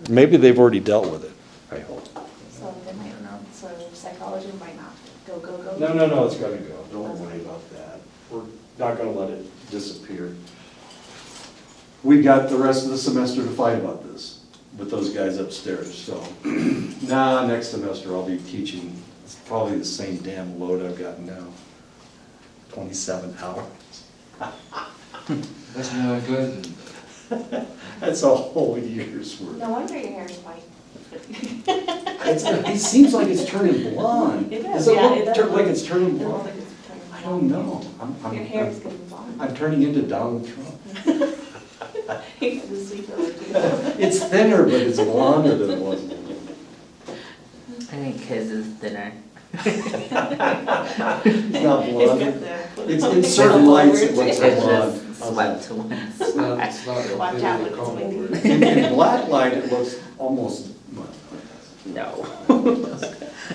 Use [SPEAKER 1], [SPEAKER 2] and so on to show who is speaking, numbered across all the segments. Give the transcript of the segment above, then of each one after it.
[SPEAKER 1] Maybe they've already dealt with it, I hope.
[SPEAKER 2] So they might not, so psychology might not go.
[SPEAKER 1] No, it's gotta go. Don't worry about that. We're not gonna let it disappear. We've got the rest of the semester to fight about this with those guys upstairs, so. Next semester I'll be teaching, it's probably the same damn load I've got now. 27 hours.
[SPEAKER 3] That's not good.
[SPEAKER 1] That's a whole year's worth.
[SPEAKER 2] No wonder your hair's white.
[SPEAKER 1] It seems like it's turning blonde.
[SPEAKER 2] It does,
[SPEAKER 1] Does it
[SPEAKER 2] yeah,
[SPEAKER 1] look
[SPEAKER 2] it does
[SPEAKER 1] like
[SPEAKER 2] look-
[SPEAKER 1] it's turning
[SPEAKER 2] It looks
[SPEAKER 1] blonde?
[SPEAKER 2] like it's turning
[SPEAKER 1] I don't know.
[SPEAKER 2] Your hair is getting blonde.
[SPEAKER 1] I'm turning into Donald Trump.
[SPEAKER 2] You got the sweet over too.
[SPEAKER 1] It's thinner, but it's blonder than it was.
[SPEAKER 4] I think his is thinner.
[SPEAKER 1] It's not
[SPEAKER 2] It's got
[SPEAKER 1] blonde.
[SPEAKER 2] the-
[SPEAKER 1] It's in certain lights it looks
[SPEAKER 4] It's
[SPEAKER 1] like blonde.
[SPEAKER 4] just swept to one
[SPEAKER 3] It's not
[SPEAKER 2] Watch out when
[SPEAKER 3] completely
[SPEAKER 2] it's
[SPEAKER 3] comb over.
[SPEAKER 2] windy.
[SPEAKER 1] In black light, it looks almost, well,
[SPEAKER 4] No.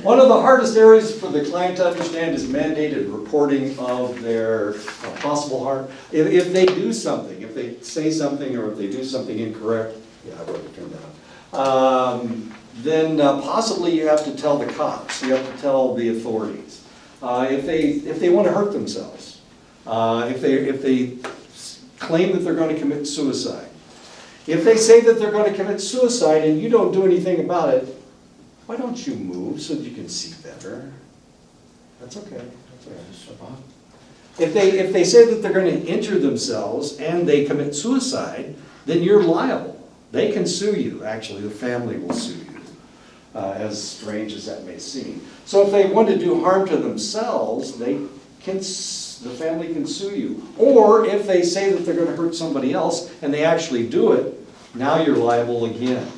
[SPEAKER 1] one of the hardest areas for the client to understand is mandated reporting of their possible harm. If they do something, if they say something or if they do something incorrect, yeah, I've already turned that on, then possibly you have to tell the cops, you have to tell the authorities. If they want to hurt themselves, if they claim that they're going to commit suicide. If they say that they're going to commit suicide and you don't do anything about it, why don't you move so that you can see better? That's okay. That's all right. If they say that they're going to injure themselves and they commit suicide, then you're liable. They can sue you, actually, the family will sue you, as strange as that may seem. So if they want to do harm to themselves, the family can sue you. Or if they say that they're going to hurt somebody else and they actually do it, now you're liable again.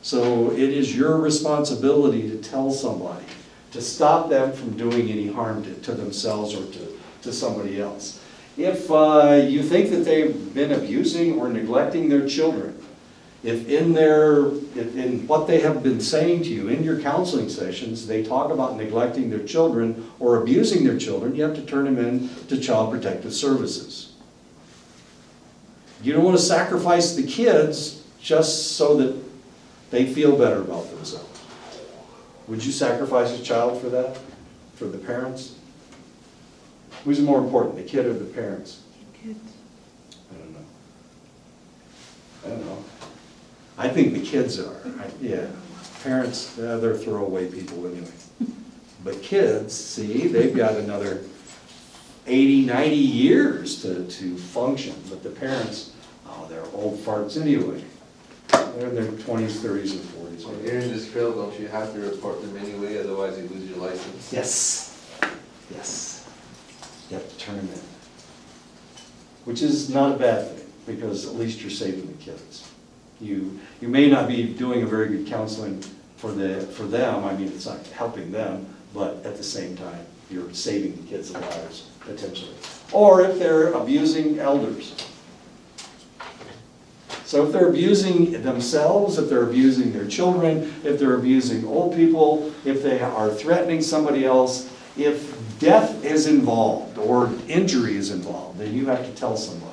[SPEAKER 1] So it is your responsibility to tell somebody, to stop them from doing any harm to themselves or to somebody else. If you think that they've been abusing or neglecting their children, if in what they have been saying to you in your counseling sessions, they talk about neglecting their children or abusing their children, you have to turn them in to Child Protective Services. You don't want to sacrifice the kids just so that they feel better about themselves. Would you sacrifice a child for that? For the parents? Who's more important, the kid or the parents?
[SPEAKER 2] Kids.
[SPEAKER 1] I don't know. I think the kids are. Yeah. Parents, they're throwaway people anyway. But kids, see, they've got another 80, 90 years to function. But the parents, oh, they're old farts anyway. They're in their 20s, 30s, and 40s.
[SPEAKER 3] When you're in this field, don't you have to report them anyway, otherwise you lose your license?
[SPEAKER 1] Yes, yes. You have to turn them in. Which is not a bad thing, because at least you're saving the kids. You may not be doing a very good counseling for them, I mean, it's not helping them, but at the same time, you're saving the kids' lives, potentially. Or if they're abusing elders. So if they're abusing themselves, if they're abusing their children, if they're abusing old people, if they are threatening somebody else, if death is involved or injury is involved, then you have to tell somebody.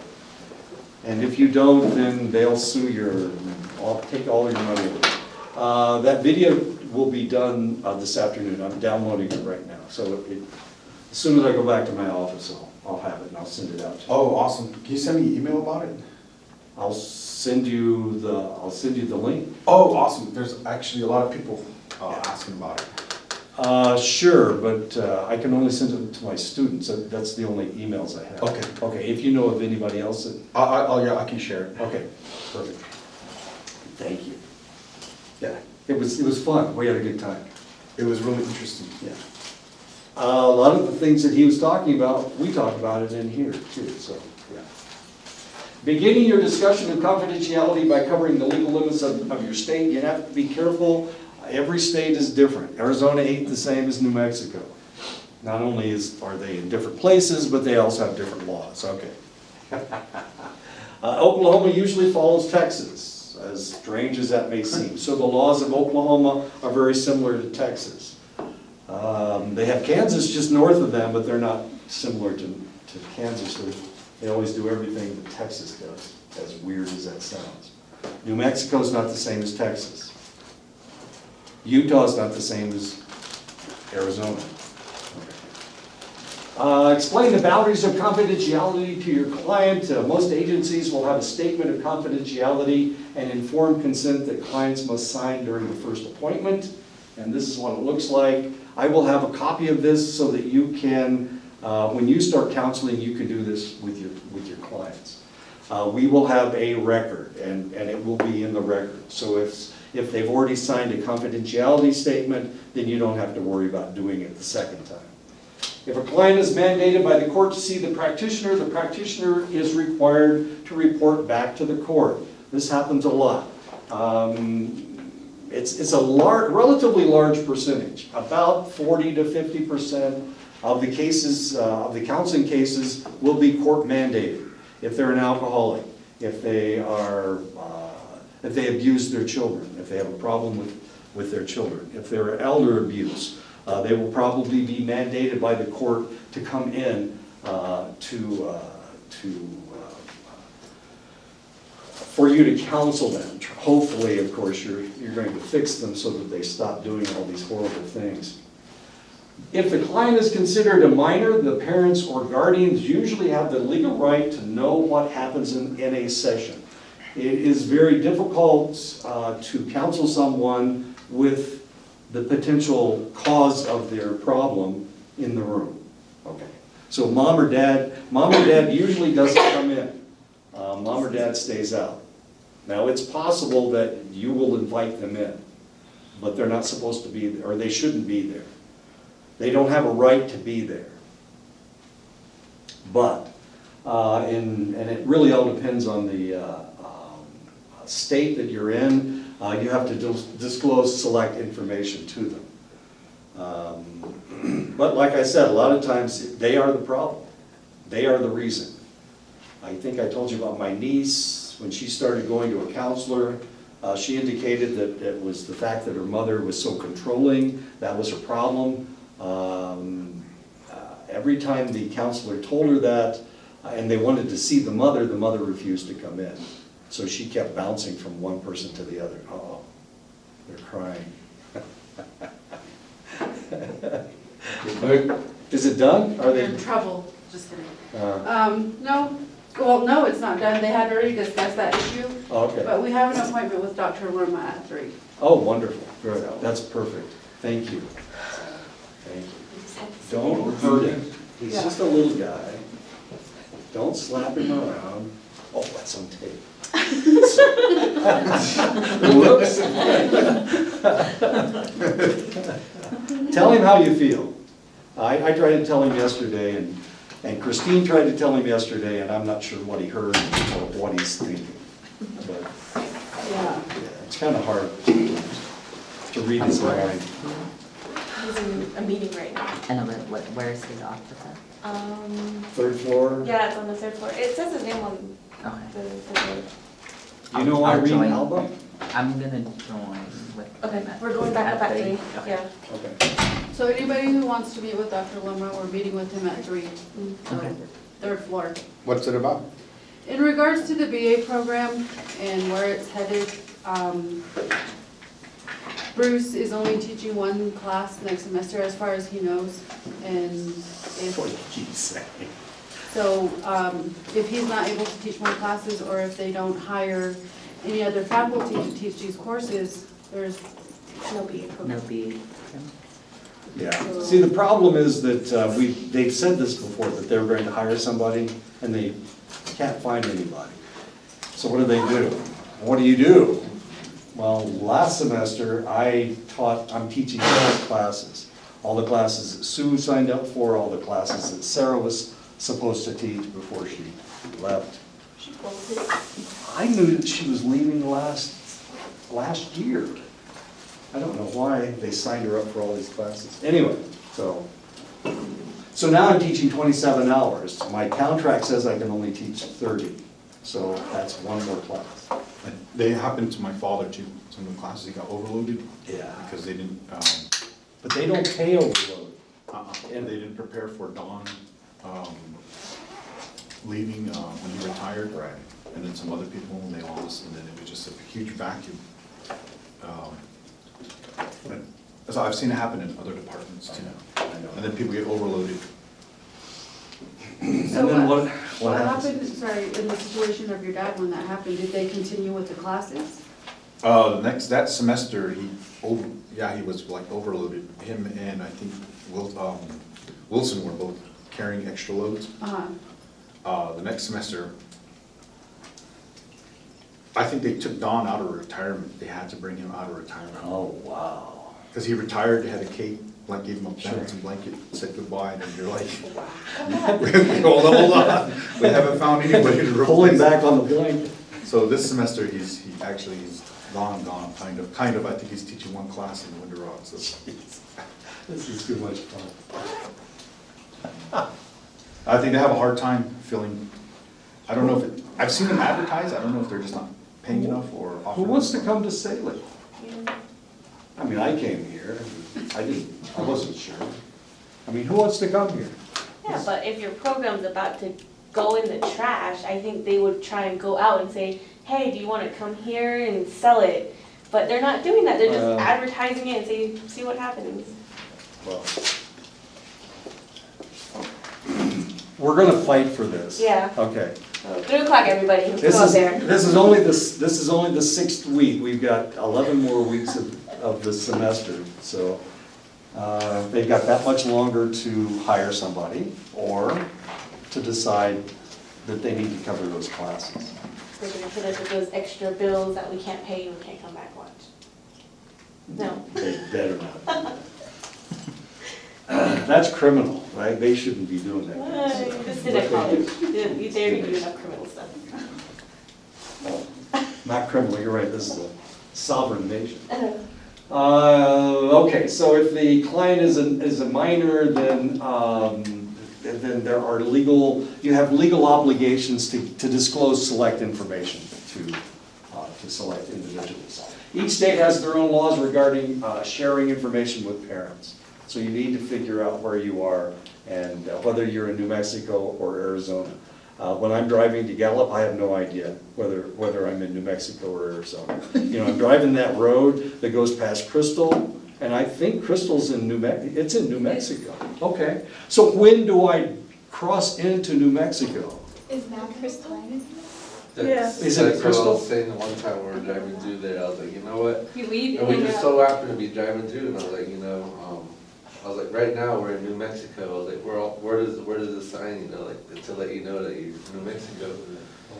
[SPEAKER 1] And if you don't, then they'll sue take all your money away. That video will be done this afternoon. I'm downloading it right now. So as soon as I go back to my office, I'll have it and I'll send it out to you.
[SPEAKER 5] Oh, awesome. Can you send me an email about it?
[SPEAKER 1] I'll send you the link.
[SPEAKER 5] Oh, awesome. There's actually a lot of people asking about it.
[SPEAKER 1] Sure, but I can only send it to my students. That's the only emails I have.
[SPEAKER 5] Okay.
[SPEAKER 1] Okay, if you know of anybody else that,
[SPEAKER 5] Yeah, I can share it.
[SPEAKER 1] okay, perfect. Thank you. Yeah, it was fun. We had a good time.
[SPEAKER 5] It was really interesting.
[SPEAKER 1] Yeah. A lot of the things that he was talking about, we talked about it in here too, so, yeah. Beginning your discussion of confidentiality by covering the legal limits of your state, you have to be careful. Every state is different. Arizona ain't the same as New Mexico. Not only are they in different places, but they also have different laws. Okay. Oklahoma usually follows Texas, as strange as that may seem. So the laws of Oklahoma are very similar to Texas. They have Kansas just north of them, but they're not similar to Kansas. They always do everything that Texas does, as weird as that sounds. New Mexico's not the same as Texas. Utah's not the same as Arizona. Explain the boundaries of confidentiality to your client. Most agencies will have a statement of confidentiality and informed consent that clients must sign during the first appointment. And this is what it looks like. I will have a copy of this so that you can, when you start counseling, you can do this with your clients. We will have a record, and it will be in the record. So if they've already signed a confidentiality statement, then you don't have to worry about doing it the second time. If a client is mandated by the court to see the practitioner is required to report back to the court. This happens a lot. It's a relatively large percentage. About 40 to 50% of the cases, of the counseling cases, will be court mandated. If they're an alcoholic, if they abuse their children, if they have a problem with their children, if they're elder abuse, they will probably be mandated by the court to come in for you to counsel them. Hopefully, of course, you're going to fix them so that they stop doing all these horrible things. If the client is considered a minor, the parents or guardians usually have the legal right to know what happens in a session. It is very difficult to counsel someone with the potential cause of their problem in the room. Okay. So mom or dad usually doesn't come in. Mom or dad stays out. Now it's possible that you will invite them in, but they're not supposed to be there, or they shouldn't be there. They don't have a right to be there. But, and it really all depends on the state that you're in. You have to disclose select information to them. But like I said, a lot of times they are the problem. They are the reason. I think I told you about my niece. When she started going to a counselor, she indicated that it was the fact that her mother was so controlling. That was her problem. Every time the counselor told her that, and they wanted to see the mother refused to come in. So she kept bouncing from one person to the other. Oh, they're crying. Is it done? Are
[SPEAKER 6] They're
[SPEAKER 1] they?
[SPEAKER 6] in trouble, just kidding.
[SPEAKER 1] Uh,
[SPEAKER 6] No, it's not done, they had already discussed that issue,
[SPEAKER 1] okay.
[SPEAKER 6] but we have an appointment with Dr. Lerma at 3.
[SPEAKER 1] Oh, wonderful. Good. That's perfect. Thank you. Thank you. Don't hurt him. He's
[SPEAKER 6] Yeah.
[SPEAKER 1] just a little guy. Don't slap him around. Oh, that's on tape. Whoops. Tell him how you feel. I tried to tell him yesterday, and Christine tried to tell him yesterday, and I'm not sure what he heard or what he's thinking. But
[SPEAKER 6] Yeah.
[SPEAKER 1] yeah, it's kind of hard to read his mind.
[SPEAKER 2] He's in a meeting right now.
[SPEAKER 4] I know, but where is his office at?
[SPEAKER 1] Third floor?
[SPEAKER 2] Yeah, it's on the third floor. It says his name on
[SPEAKER 4] Okay.
[SPEAKER 2] the third floor.
[SPEAKER 1] You know
[SPEAKER 4] I'll
[SPEAKER 1] Irene
[SPEAKER 4] join.
[SPEAKER 1] Alba?
[SPEAKER 4] I'm gonna join with.
[SPEAKER 2] Okay,
[SPEAKER 4] them at-
[SPEAKER 2] we're going back up at 3.
[SPEAKER 4] Okay.
[SPEAKER 2] Yeah.
[SPEAKER 1] Okay.
[SPEAKER 6] So anybody who wants to meet with Dr. Lerma, we're meeting with him at 3, so
[SPEAKER 4] Okay.
[SPEAKER 6] 3rd floor.
[SPEAKER 5] What's it about?
[SPEAKER 6] In regards to the BA program and where it's headed, Bruce is only teaching one class next semester as far as he knows. And
[SPEAKER 1] What did you say?
[SPEAKER 6] so if he's not able to teach more classes, or if they don't hire any other faculty to teach these courses, there's
[SPEAKER 2] No BA
[SPEAKER 4] No
[SPEAKER 2] program.
[SPEAKER 4] B.
[SPEAKER 1] Yeah, see, the problem is that they've said this before, that they're going to hire somebody, and they can't find anybody. So what do? What do you do? Well, last semester, I'm teaching all the classes. All the classes that Sue signed up for, all the classes that Sarah was supposed to teach before she left.
[SPEAKER 2] She bolted.
[SPEAKER 1] I knew that she was leaving last year. I don't know why they signed her up for all these classes. Anyway, so now I'm teaching 27 hours. My contract says I can only teach 30, so that's one more class.
[SPEAKER 5] They happened to my father too. Some of the classes he got overloaded
[SPEAKER 1] Yeah.
[SPEAKER 5] because they didn't,
[SPEAKER 1] But they don't pay overload.
[SPEAKER 5] and they didn't prepare for Don leaving when he retired.
[SPEAKER 1] Right.
[SPEAKER 5] and then some other people, and they all just, and then it was just a huge vacuum. So I've seen it happen in other departments too.
[SPEAKER 1] I know.
[SPEAKER 5] And then people get overloaded.
[SPEAKER 1] And
[SPEAKER 6] So
[SPEAKER 1] then
[SPEAKER 6] what
[SPEAKER 1] what happens?
[SPEAKER 6] happened, sorry, in the situation of your dad when that happened, did they continue with the classes?
[SPEAKER 5] That semester, he was like overloaded. Him and I think Wilson were both carrying extra loads. The next semester, I think they took Don out of retirement. They had to bring him out of retirement.
[SPEAKER 1] Oh, wow.
[SPEAKER 5] Because he retired, had a cape, like gave him a
[SPEAKER 1] Sure.
[SPEAKER 5] blanket and blanket, said goodbye, and then you're like, hold on, we haven't found anybody to replace.
[SPEAKER 1] Pulling back on the blanket.
[SPEAKER 5] So this semester, he's gone, kind of, I think he's teaching one class in Winter Rock, so.
[SPEAKER 1] This is too much fun.
[SPEAKER 5] I think they have a hard time filling, I don't know if I've seen them advertise, I don't know if they're just not paying enough or
[SPEAKER 1] Who
[SPEAKER 5] offering.
[SPEAKER 1] wants to come to Salem? I mean, I came here, I wasn't sure. I mean, who wants to come here?
[SPEAKER 7] Yeah, but if your program's about to go in the trash, I think they would try and go out and say, hey, do you want to come here and sell it? But they're not doing that, they're just advertising it and see what happens.
[SPEAKER 1] Well, we're gonna fight for this.
[SPEAKER 7] Yeah.
[SPEAKER 1] Okay.
[SPEAKER 7] So 3 o'clock, everybody, let's
[SPEAKER 1] This
[SPEAKER 7] go out
[SPEAKER 1] is,
[SPEAKER 7] there.
[SPEAKER 1] this is only the 6th week. We've got 11 more weeks of the semester. So they've got that much longer to hire somebody or to decide that they need to cover those classes.
[SPEAKER 7] They're gonna put us with those extra bills that we can't pay and we can't come back watch. No.
[SPEAKER 1] They better not. That's criminal, right? They shouldn't be doing that. kind of stuff.
[SPEAKER 7] Just did at college. They're doing enough criminal stuff.
[SPEAKER 1] Not criminal, you're right, this is a sovereign nation. Okay, so if the client is a minor, then there are you have legal obligations to disclose select information to select individuals. Each state has their own laws regarding sharing information with parents. So you need to figure out where you are and whether you're in New Mexico or Arizona. When I'm driving to Gallup, I have no idea whether I'm in New Mexico or Arizona. You know, I'm driving that road that goes past Crystal, and I think Crystal's in it's in New Mexico. Okay, so when do I cross into New Mexico?
[SPEAKER 2] Is Mount Crystalline?
[SPEAKER 3] That's
[SPEAKER 1] Is it
[SPEAKER 3] what I
[SPEAKER 1] Crystal?
[SPEAKER 3] was saying the one time we were driving through there, I was like, you know what?
[SPEAKER 7] You leave
[SPEAKER 3] And we
[SPEAKER 7] and
[SPEAKER 3] just
[SPEAKER 7] hang
[SPEAKER 3] so happened to be driving through, and I was like, I was like, right now, we're in New Mexico, I was like, where does the sign, like, to let you know that you're in New Mexico?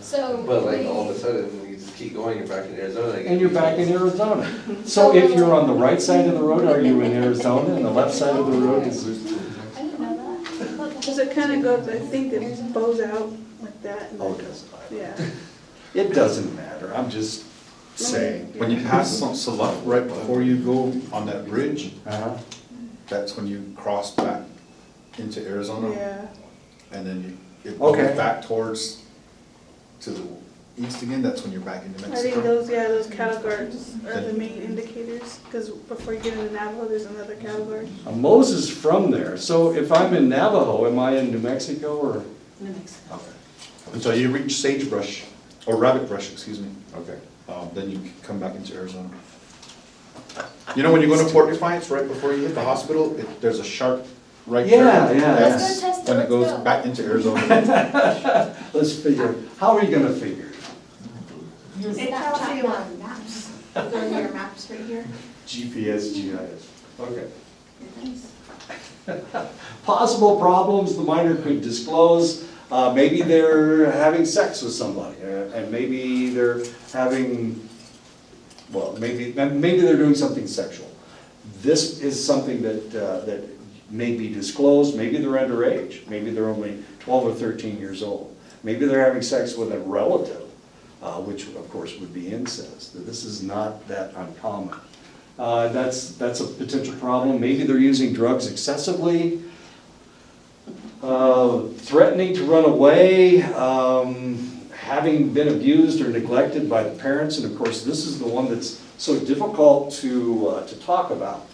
[SPEAKER 2] So.
[SPEAKER 3] But like, all of a sudden, you just keep going, you're back in Arizona again.
[SPEAKER 1] And you're back in Arizona. So if you're on the right side of the road, are you in Arizona, and the left side of the road is?
[SPEAKER 2] I didn't know that.
[SPEAKER 8] Because it kind of goes, I think it bows out like that. and
[SPEAKER 1] Oh,
[SPEAKER 8] then-
[SPEAKER 1] it doesn't.
[SPEAKER 8] Yeah.
[SPEAKER 1] It doesn't matter, I'm just saying.
[SPEAKER 5] When you pass Select right before you go on that bridge,
[SPEAKER 1] Uh-huh.
[SPEAKER 5] that's when you cross back into Arizona.
[SPEAKER 8] Yeah.
[SPEAKER 5] And then it
[SPEAKER 1] Okay.
[SPEAKER 5] goes back towards, to the east again, that's when you're back in New
[SPEAKER 8] I think
[SPEAKER 5] Mexico.
[SPEAKER 8] those cattle guards are the main indicators, because before you get into Navajo, there's another cattle guard.
[SPEAKER 1] Moses from there, so if I'm in Navajo, am I in New Mexico or?
[SPEAKER 7] New Mexico.
[SPEAKER 1] Okay.
[SPEAKER 5] Until you reach sagebrush, or rabbit brush, excuse me,
[SPEAKER 1] Okay.
[SPEAKER 5] then you can come back into Arizona. You know when you go to Port Defiance, right before you hit the hospital, there's a sharp right turn?
[SPEAKER 1] Yeah, yeah.
[SPEAKER 2] Let's
[SPEAKER 5] That's
[SPEAKER 2] go test it,
[SPEAKER 5] when it
[SPEAKER 2] let's
[SPEAKER 5] goes
[SPEAKER 2] go.
[SPEAKER 5] back into Arizona.
[SPEAKER 1] Let's figure, how are you gonna figure?
[SPEAKER 2] It tells you on maps. Go to your maps right here.
[SPEAKER 1] GPS, GIS, okay. Possible problems the minor could disclose, maybe they're having sex with somebody, and maybe they're having, well, maybe they're doing something sexual. This is something that may be disclosed, maybe they're underage, maybe they're only 12 or 13 years old. Maybe they're having sex with a relative, which of course would be incest. This is not that uncommon. That's a potential problem. Maybe they're using drugs excessively, threatening to run away, having been abused or neglected by the parents. And of course, this is the one that's so difficult to talk about,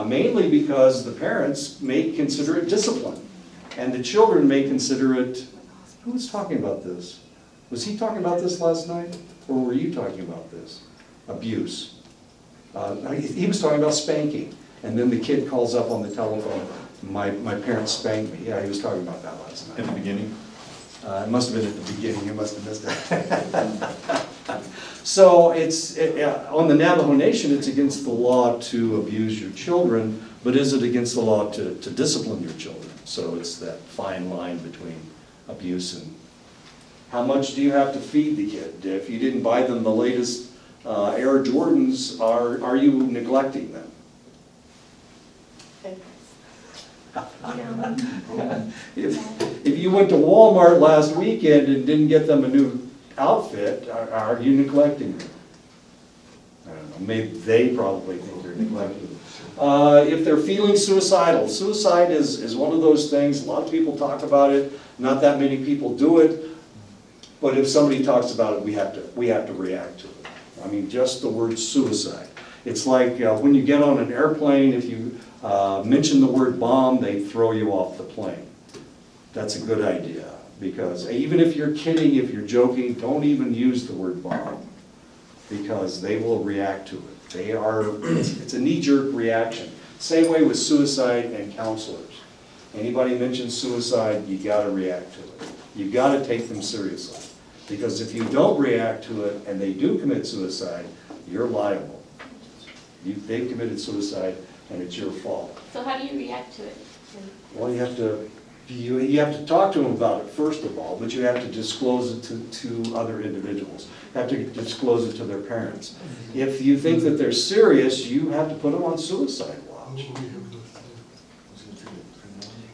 [SPEAKER 1] mainly because the parents may consider it discipline, and the children may consider it, who was talking about this? Was he talking about this last night, or were you talking about this? Abuse. He was talking about spanking, and then the kid calls up on the telephone, my parents spanked me. Yeah, he was talking about that last
[SPEAKER 5] In
[SPEAKER 1] night.
[SPEAKER 5] the beginning,
[SPEAKER 1] It must have been at the beginning, you must have missed it. So on the Navajo Nation, it's against the law to abuse your children, but is it against the law to discipline your children? So it's that fine line between abuse and, how much do you have to feed the kid? If you didn't buy them the latest Air Jordans, are you neglecting them? If you went to Walmart last weekend and didn't get them a new outfit, are you neglecting them? I don't know, maybe they probably think you're neglecting them. If they're feeling suicidal, suicide is one of those things, a lot of people talk about it, not that many people do it, but if somebody talks about it, we have to react to it. I mean, just the word suicide. It's like when you get on an airplane, if you mention the word bomb, they throw you off the plane. That's a good idea, because even if you're kidding, if you're joking, don't even use the word bomb, because they will react to it. It's a knee-jerk reaction. Same way with suicide and counselors. Anybody mentions suicide, you gotta react to it. You gotta take them seriously, because if you don't react to it and they do commit suicide, you're liable. They've committed suicide and it's your fault.
[SPEAKER 7] So how do you react to it?
[SPEAKER 1] Well, you have to talk to them about it first of all, but you have to disclose it to other individuals. You have to disclose it to their parents. If you think that they're serious, you have to put them on suicide watch.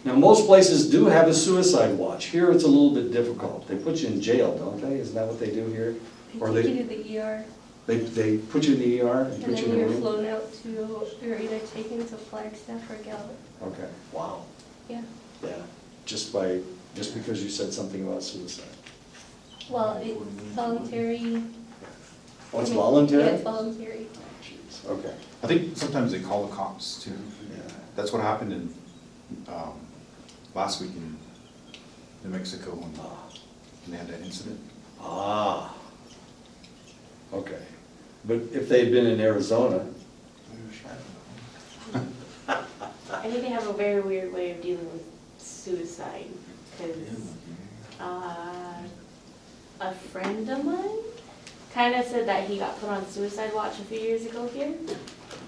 [SPEAKER 1] Now, most places do have a suicide watch. Here, it's a little bit difficult. They put you in jail, don't they? Isn't that what they do here? Or
[SPEAKER 9] They take you to the ER,
[SPEAKER 1] they put you in the ER and
[SPEAKER 9] and
[SPEAKER 1] put you
[SPEAKER 9] then
[SPEAKER 1] in a
[SPEAKER 9] you're
[SPEAKER 1] room?
[SPEAKER 9] flown out to, you're either taken to Flagstaff or Gallup.
[SPEAKER 1] Okay, wow.
[SPEAKER 9] Yeah.
[SPEAKER 1] Yeah, just because you said something about suicide.
[SPEAKER 9] Well, it's voluntary.
[SPEAKER 1] Oh, it's
[SPEAKER 9] Yeah,
[SPEAKER 1] voluntary?
[SPEAKER 9] it's voluntary.
[SPEAKER 1] Jeez, okay,
[SPEAKER 5] I think sometimes they call the cops too.
[SPEAKER 1] yeah.
[SPEAKER 5] That's what happened in, last week in New Mexico when they had that incident.
[SPEAKER 1] Ah, okay. But if they'd been in Arizona,
[SPEAKER 7] I think they have a very weird way of dealing with suicide, because a friend of mine kind of said that he got put on suicide watch a few years ago here,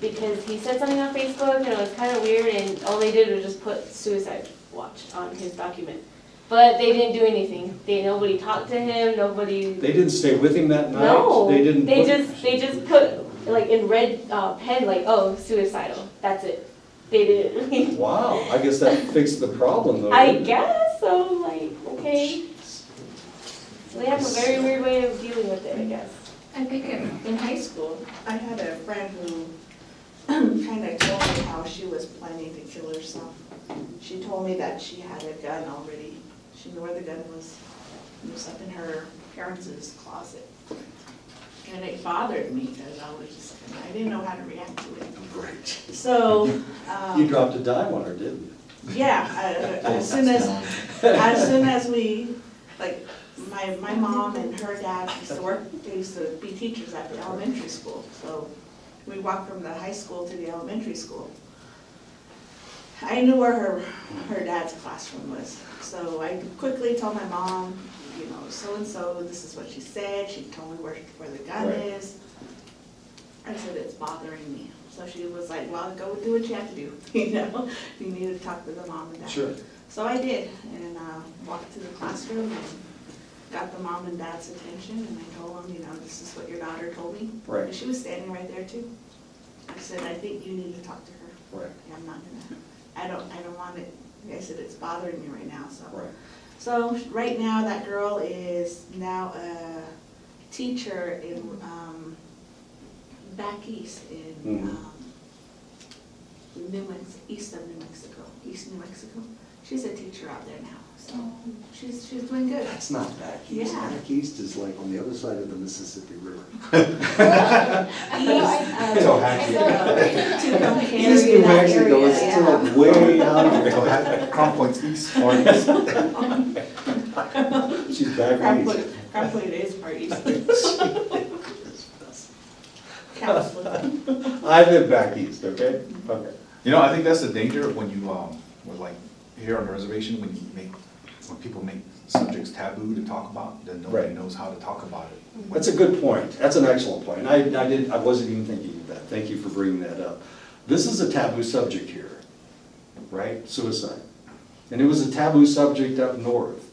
[SPEAKER 7] because he said something on Facebook and it was kind of weird, and all they did was just put suicide watch on his document. But they didn't do anything. Nobody talked to him, nobody.
[SPEAKER 1] they didn't stay with him that night?
[SPEAKER 7] No,
[SPEAKER 1] They didn't
[SPEAKER 7] they
[SPEAKER 1] put-
[SPEAKER 7] just put, like, in red pen, like, oh, suicidal, that's it. They didn't.
[SPEAKER 1] Wow, I guess that fixed the problem though.
[SPEAKER 7] I
[SPEAKER 1] didn't it?
[SPEAKER 7] guess, so, like, okay. So they have a very weird way of dealing with it, I guess.
[SPEAKER 2] I think in high school, I had a friend who kind of told me how she was planning to kill herself. She told me that she had a gun already. She knew where the gun was. It was up in her parents' closet. And it bothered me because I didn't know how to react to it.
[SPEAKER 1] Great.
[SPEAKER 2] So,
[SPEAKER 1] You dropped a dime on her, didn't you?
[SPEAKER 2] yeah, as soon as we, like, my mom and her dad used to work, they used to be teachers at the elementary school. So we walked from the high school to the elementary school. I knew where her dad's classroom was. So I quickly told my mom, you know, so-and-so, this is what she said. She told me where the gun
[SPEAKER 1] Right.
[SPEAKER 2] is. I said, it's bothering me. So she was like, well, go do what you have to do, you know? You need to talk to the mom and dad.
[SPEAKER 1] Sure.
[SPEAKER 2] So I did, and walked to the classroom and got the mom and dad's attention, and I told them, you know, this is what your daughter told me.
[SPEAKER 1] Right.
[SPEAKER 2] And she was standing right there too. I said, I think you need to talk to her.
[SPEAKER 1] Right,
[SPEAKER 2] I'm not gonna, I don't want it, I said, it's bothering me right now, so.
[SPEAKER 1] right.
[SPEAKER 2] So right now, that girl is now a teacher in, back east in,
[SPEAKER 1] Mhm.
[SPEAKER 2] East New Mexico. She's a teacher out there now, so she's doing good.
[SPEAKER 1] That's not back east.
[SPEAKER 2] Yeah.
[SPEAKER 1] Back east is like on the other side of the Mississippi River.
[SPEAKER 2] To compare
[SPEAKER 1] East New
[SPEAKER 2] that
[SPEAKER 1] Mexico
[SPEAKER 2] area,
[SPEAKER 1] is
[SPEAKER 2] yeah.
[SPEAKER 1] still way out
[SPEAKER 5] They
[SPEAKER 1] there.
[SPEAKER 5] go Crown Point's east or east.
[SPEAKER 1] She's back east.
[SPEAKER 2] Probably today's parties. Counselor.
[SPEAKER 1] I live back east, okay? Okay.
[SPEAKER 5] You know, I think that's the danger of when you, with like, here on the reservation, when people make subjects taboo to talk about, then nobody
[SPEAKER 1] Right.
[SPEAKER 5] knows how to talk about it.
[SPEAKER 1] That's a good point. That's an excellent point. I wasn't even thinking of that. Thank you for bringing that up. This is a taboo subject here, right? Suicide. And it was a taboo subject up north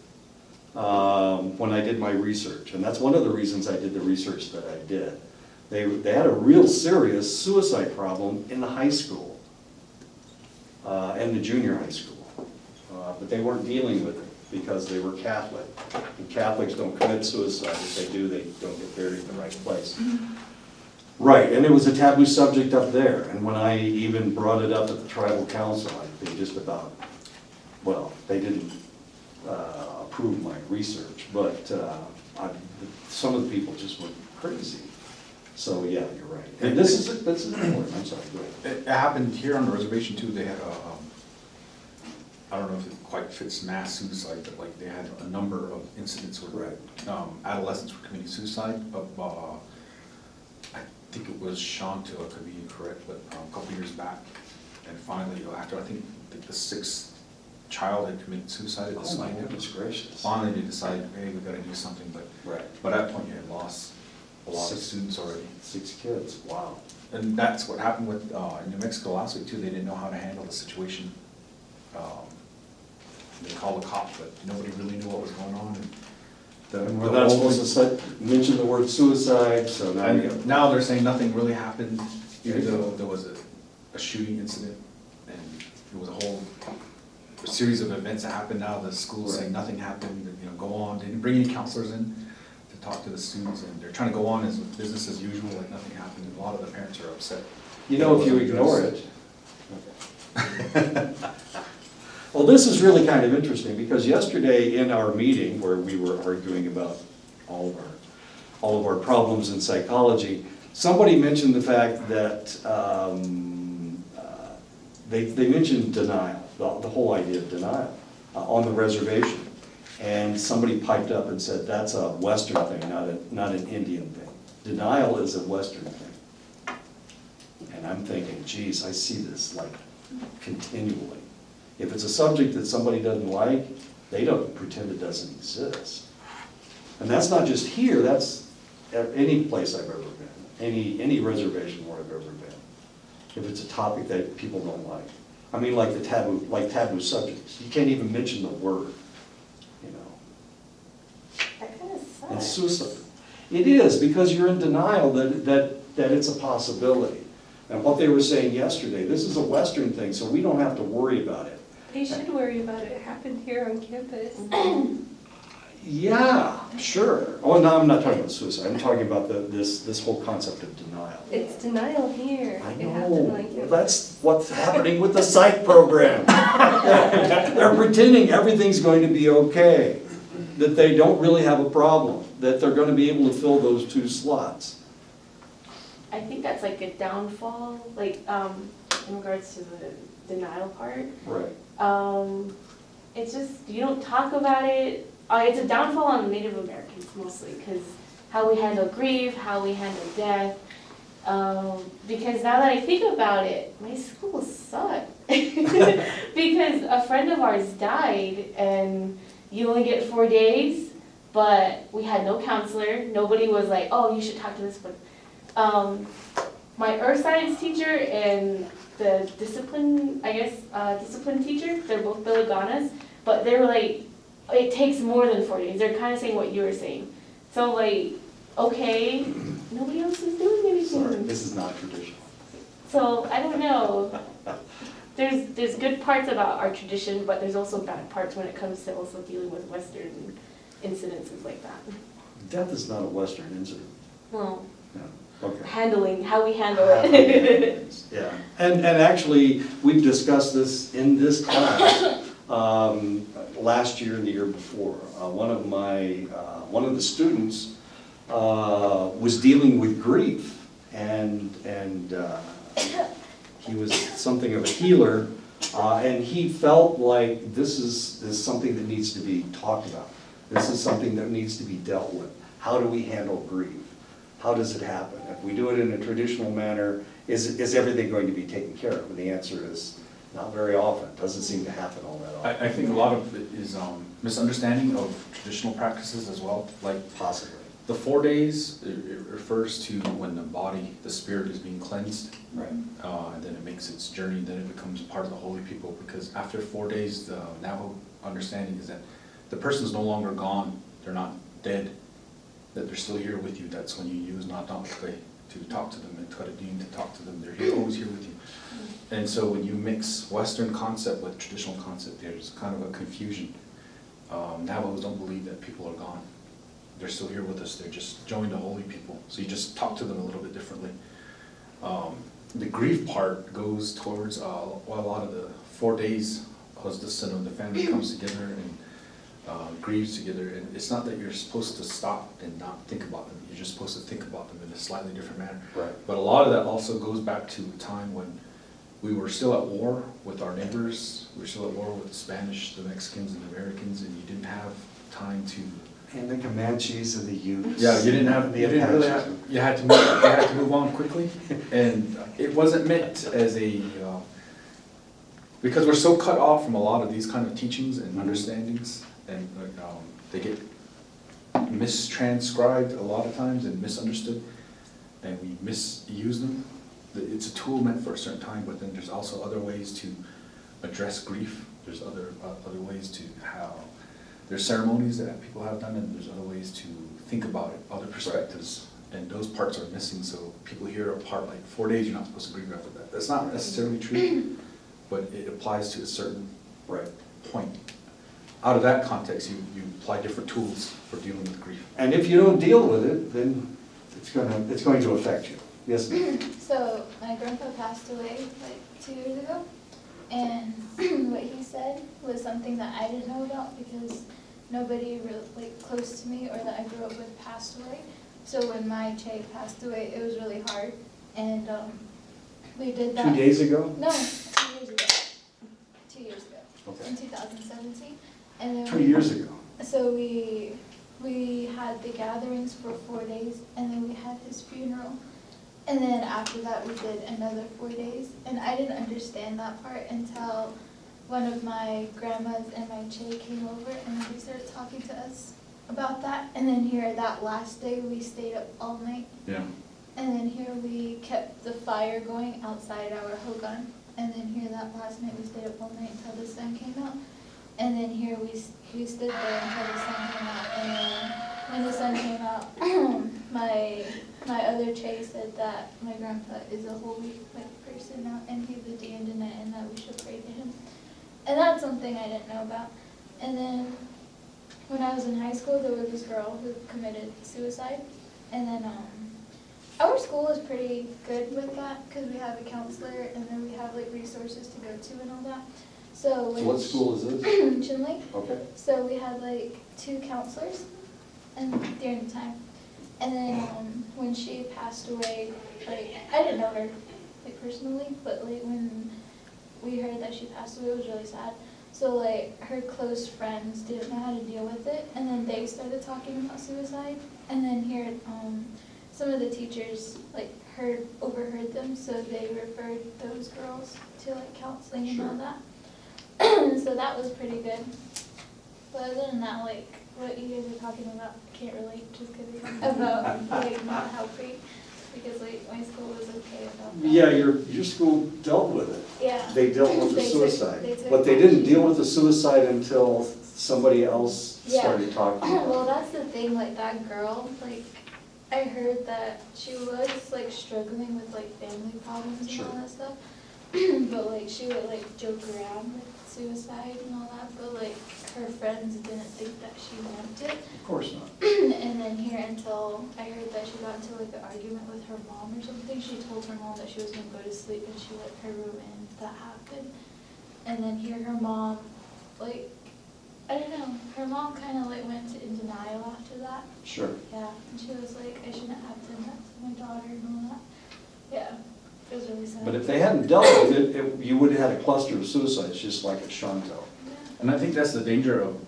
[SPEAKER 1] when I did my research. And that's one of the reasons I did the research that I did. They had a real serious suicide problem in the high school and the junior high school. But they weren't dealing with it because they were Catholic. And Catholics don't commit suicide. If they do, they don't get buried in the right place. Right, and it was a taboo subject up there. And when I even brought it up at the tribal council, they just about, well, they didn't approve my research, but some of the people just went crazy. So, yeah, you're right. And this is important, I'm sorry, go ahead.
[SPEAKER 5] It happened here on the reservation too, they had I don't know if it quite fits mass suicide, but like they had a number of incidents where adolescents were committing suicide. I think it was Shanta, I could be incorrect, but a couple years back. And finally, after I think the sixth child had committed suicide at the
[SPEAKER 1] Oh,
[SPEAKER 5] school.
[SPEAKER 1] my goodness gracious.
[SPEAKER 5] Finally, they decided, hey, we gotta do something, but
[SPEAKER 1] Right.
[SPEAKER 5] by that point, you had lost a lot of students already.
[SPEAKER 1] 6 kids, wow.
[SPEAKER 5] And that's what happened with, in New Mexico last week too, they didn't know how to handle the situation. They called the cops, but nobody really knew what was going on.
[SPEAKER 1] And we're not supposed to mention the word suicide, so now we got.
[SPEAKER 5] And now they're saying nothing really happened, even though there was a shooting incident, and there was a whole series of events that happened. Now the school's saying nothing happened, go on, they didn't bring any counselors in to talk to the students, and they're trying to go on as business as usual, like nothing happened, and a lot of the parents are upset.
[SPEAKER 1] You know, if you ignore it. Well, this is really kind of interesting, because yesterday in our meeting, where we were arguing about all of our problems in psychology, somebody mentioned the fact that they mentioned denial, the whole idea of denial on the reservation. And somebody piped up and said, that's a Western thing, not an Indian thing. Denial is a Western thing. And I'm thinking, geez, I see this like continually. If it's a subject that somebody doesn't like, they don't pretend it doesn't exist. And that's not just here, that's at any place I've ever been, any reservation where I've ever been. If it's a topic that people don't like. I mean, like taboo subjects. You can't even mention the word,
[SPEAKER 7] That kind of sucks.
[SPEAKER 1] And suicide. It is, because you're in denial that it's a possibility. And what they were saying yesterday, this is a Western thing, so we don't have to worry about it.
[SPEAKER 9] They should worry about it. It happened here on campus.
[SPEAKER 1] Yeah, sure. Oh, no, I'm not talking about suicide. I'm talking about this whole concept of denial.
[SPEAKER 9] It's denial here.
[SPEAKER 1] I
[SPEAKER 9] It happened like
[SPEAKER 1] know.
[SPEAKER 9] it.
[SPEAKER 1] That's what's happening with the psych program. They're pretending everything's going to be okay, that they don't really have a problem, that they're going to be able to fill those 2 slots.
[SPEAKER 7] I think that's like a downfall, like, in regards to the denial part.
[SPEAKER 1] Right.
[SPEAKER 7] It's just, you don't talk about it. It's a downfall on Native Americans mostly, because how we handle grief, how we handle death. Because now that I think about it, my school sucked. Because a friend of ours died, and you only get 4 days, but we had no counselor. Nobody was like, oh, you should talk to this one. My earth science teacher and the discipline teacher, they're both Biliganas, but they were like, it takes more than 4 days. They're kind of saying what you were saying. So like, okay, nobody else is doing anything.
[SPEAKER 1] Sorry, this is not traditional.
[SPEAKER 7] So I don't know. There's good parts about our tradition, but there's also bad parts when it comes to also dealing with Western incidences like that.
[SPEAKER 1] Death is not a Western incident.
[SPEAKER 7] Well,
[SPEAKER 1] No. Okay.
[SPEAKER 7] how we handle it.
[SPEAKER 1] Yeah, and actually, we've discussed this in this class last year and the year before. One of the students was dealing with grief, and he was something of a healer, and he felt like this is something that needs to be talked about. This is something that needs to be dealt with. How do we handle grief? How does it happen? If we do it in a traditional manner, is everything going to be taken care of? And the answer is not very often. It doesn't seem to happen all that often.
[SPEAKER 5] I think a lot of it is misunderstanding of traditional practices as well, like
[SPEAKER 1] Possibly.
[SPEAKER 5] the 4 days, it refers to when the body, the spirit is being cleansed.
[SPEAKER 1] Right.
[SPEAKER 5] And then it makes its journey, then it becomes part of the holy people, because after 4 days, the Navajo understanding is that the person's no longer gone, they're not dead, that they're still here with you. That's when you use Natantle to talk to them, and Tuatadine to talk to them, they're here, always here with you. And so when you mix Western concept with traditional concept, there's kind of a confusion. Navajos don't believe that people are gone. They're still here with us, they're just joined the holy people. So you just talk to them a little bit differently. The grief part goes towards, well, a lot of the 4 days, because the family comes together and grieves together. And it's not that you're supposed to stop and not think about them, you're just supposed to think about them in a slightly different manner.
[SPEAKER 1] Right.
[SPEAKER 5] But a lot of that also goes back to a time when we were still at war with our neighbors, we were still at war with the Spanish, the Mexicans, and the Americans, and you didn't have time to.
[SPEAKER 1] And the Comanches and the Utes.
[SPEAKER 5] Yeah, you didn't really have, you had to move on quickly, and it wasn't meant as a, because we're so cut off from a lot of these kind of teachings and understandings, and they get mistranscribed a lot of times and misunderstood, and we misuse them. It's a tool meant for a certain time, but then there's also other ways to address grief. There's other ways to how, there's ceremonies that people have done, and there's other ways to think about it, other perspectives, and those parts are missing. So people hear a part like 4 days, you're not supposed to grieve after that. That's not necessarily true, but it applies to a certain point. Out of that context, you apply different tools for dealing with grief.
[SPEAKER 1] And if you don't deal with it, then it's going to affect you. Yes, ma'am?
[SPEAKER 9] So my grandpa passed away like 2 years ago, and what he said was something that I didn't know about because nobody really like close to me or that I grew up with passed away. So when my Che passed away, it was really hard, and we did that.
[SPEAKER 1] 2 days ago?
[SPEAKER 9] No, 2 years ago. 2 years ago.
[SPEAKER 1] Okay.
[SPEAKER 9] In 2017, and then
[SPEAKER 1] 2 years ago.
[SPEAKER 9] So we had the gatherings for 4 days, and then we had his funeral. And then after that, we did another 4 days. And I didn't understand that part until one of my grandmas and my Che came over, and they started talking to us about that. And then here, that last day, we stayed up all night.
[SPEAKER 5] Yeah.
[SPEAKER 9] And then here, we kept the fire going outside our hogan. And then here, that last night, we stayed up all night until the sun came out. And then here, we stood there until the sun came out. And then when the sun came out, my other Che said that my grandpa is a holy person now, and he's a Diandinette, and that we should pray to him. And that's something I didn't know about. And then when I was in high school, there was this girl who committed suicide. And then our school is pretty good with that because we have a counselor, and then we have like resources to go to and all that. So
[SPEAKER 1] what school is this?
[SPEAKER 9] Chinle.
[SPEAKER 1] Okay.
[SPEAKER 9] So we had like 2 counselors, and during the time. And then when she passed away, like I didn't know her like personally, but like when we heard that she passed away, it was really sad. So like her close friends didn't know how to deal with it, and then they started talking about suicide. And then here, some of the teachers like overheard them, so they referred those girls to like counseling and all that. So that was pretty good. But other than that, like what you guys are talking about, I can't relate just because about like not helping, because like my school was okay about that.
[SPEAKER 1] Yeah, your school dealt with it.
[SPEAKER 9] Yeah.
[SPEAKER 1] They dealt with the
[SPEAKER 9] They took-
[SPEAKER 1] suicide.
[SPEAKER 9] they took
[SPEAKER 1] But they didn't
[SPEAKER 9] action.
[SPEAKER 1] deal with the suicide until somebody else
[SPEAKER 9] Yeah.
[SPEAKER 1] started talking about
[SPEAKER 9] Well,
[SPEAKER 1] it.
[SPEAKER 9] that's the thing, like that girl, like I heard that she was like struggling with like family problems and
[SPEAKER 1] Sure.
[SPEAKER 9] all that stuff. But like she would like joke around with suicide and all that, but like her friends didn't think that she meant it.
[SPEAKER 1] Of course not.
[SPEAKER 9] And then here until I heard that she got into like an argument with her mom or something, she told her mom that she was gonna go to sleep and she let her room in. That happened. And then here her mom, like, I don't know, her mom kind of like went in denial after that.
[SPEAKER 1] Sure.
[SPEAKER 9] Yeah, and she was like, I shouldn't have done that to my daughter and all that. Yeah, it was really sad.
[SPEAKER 1] But if they hadn't dealt with it, you would have had a cluster of suicides, just like at Shanto.
[SPEAKER 9] Yeah.
[SPEAKER 5] And I think that's the danger of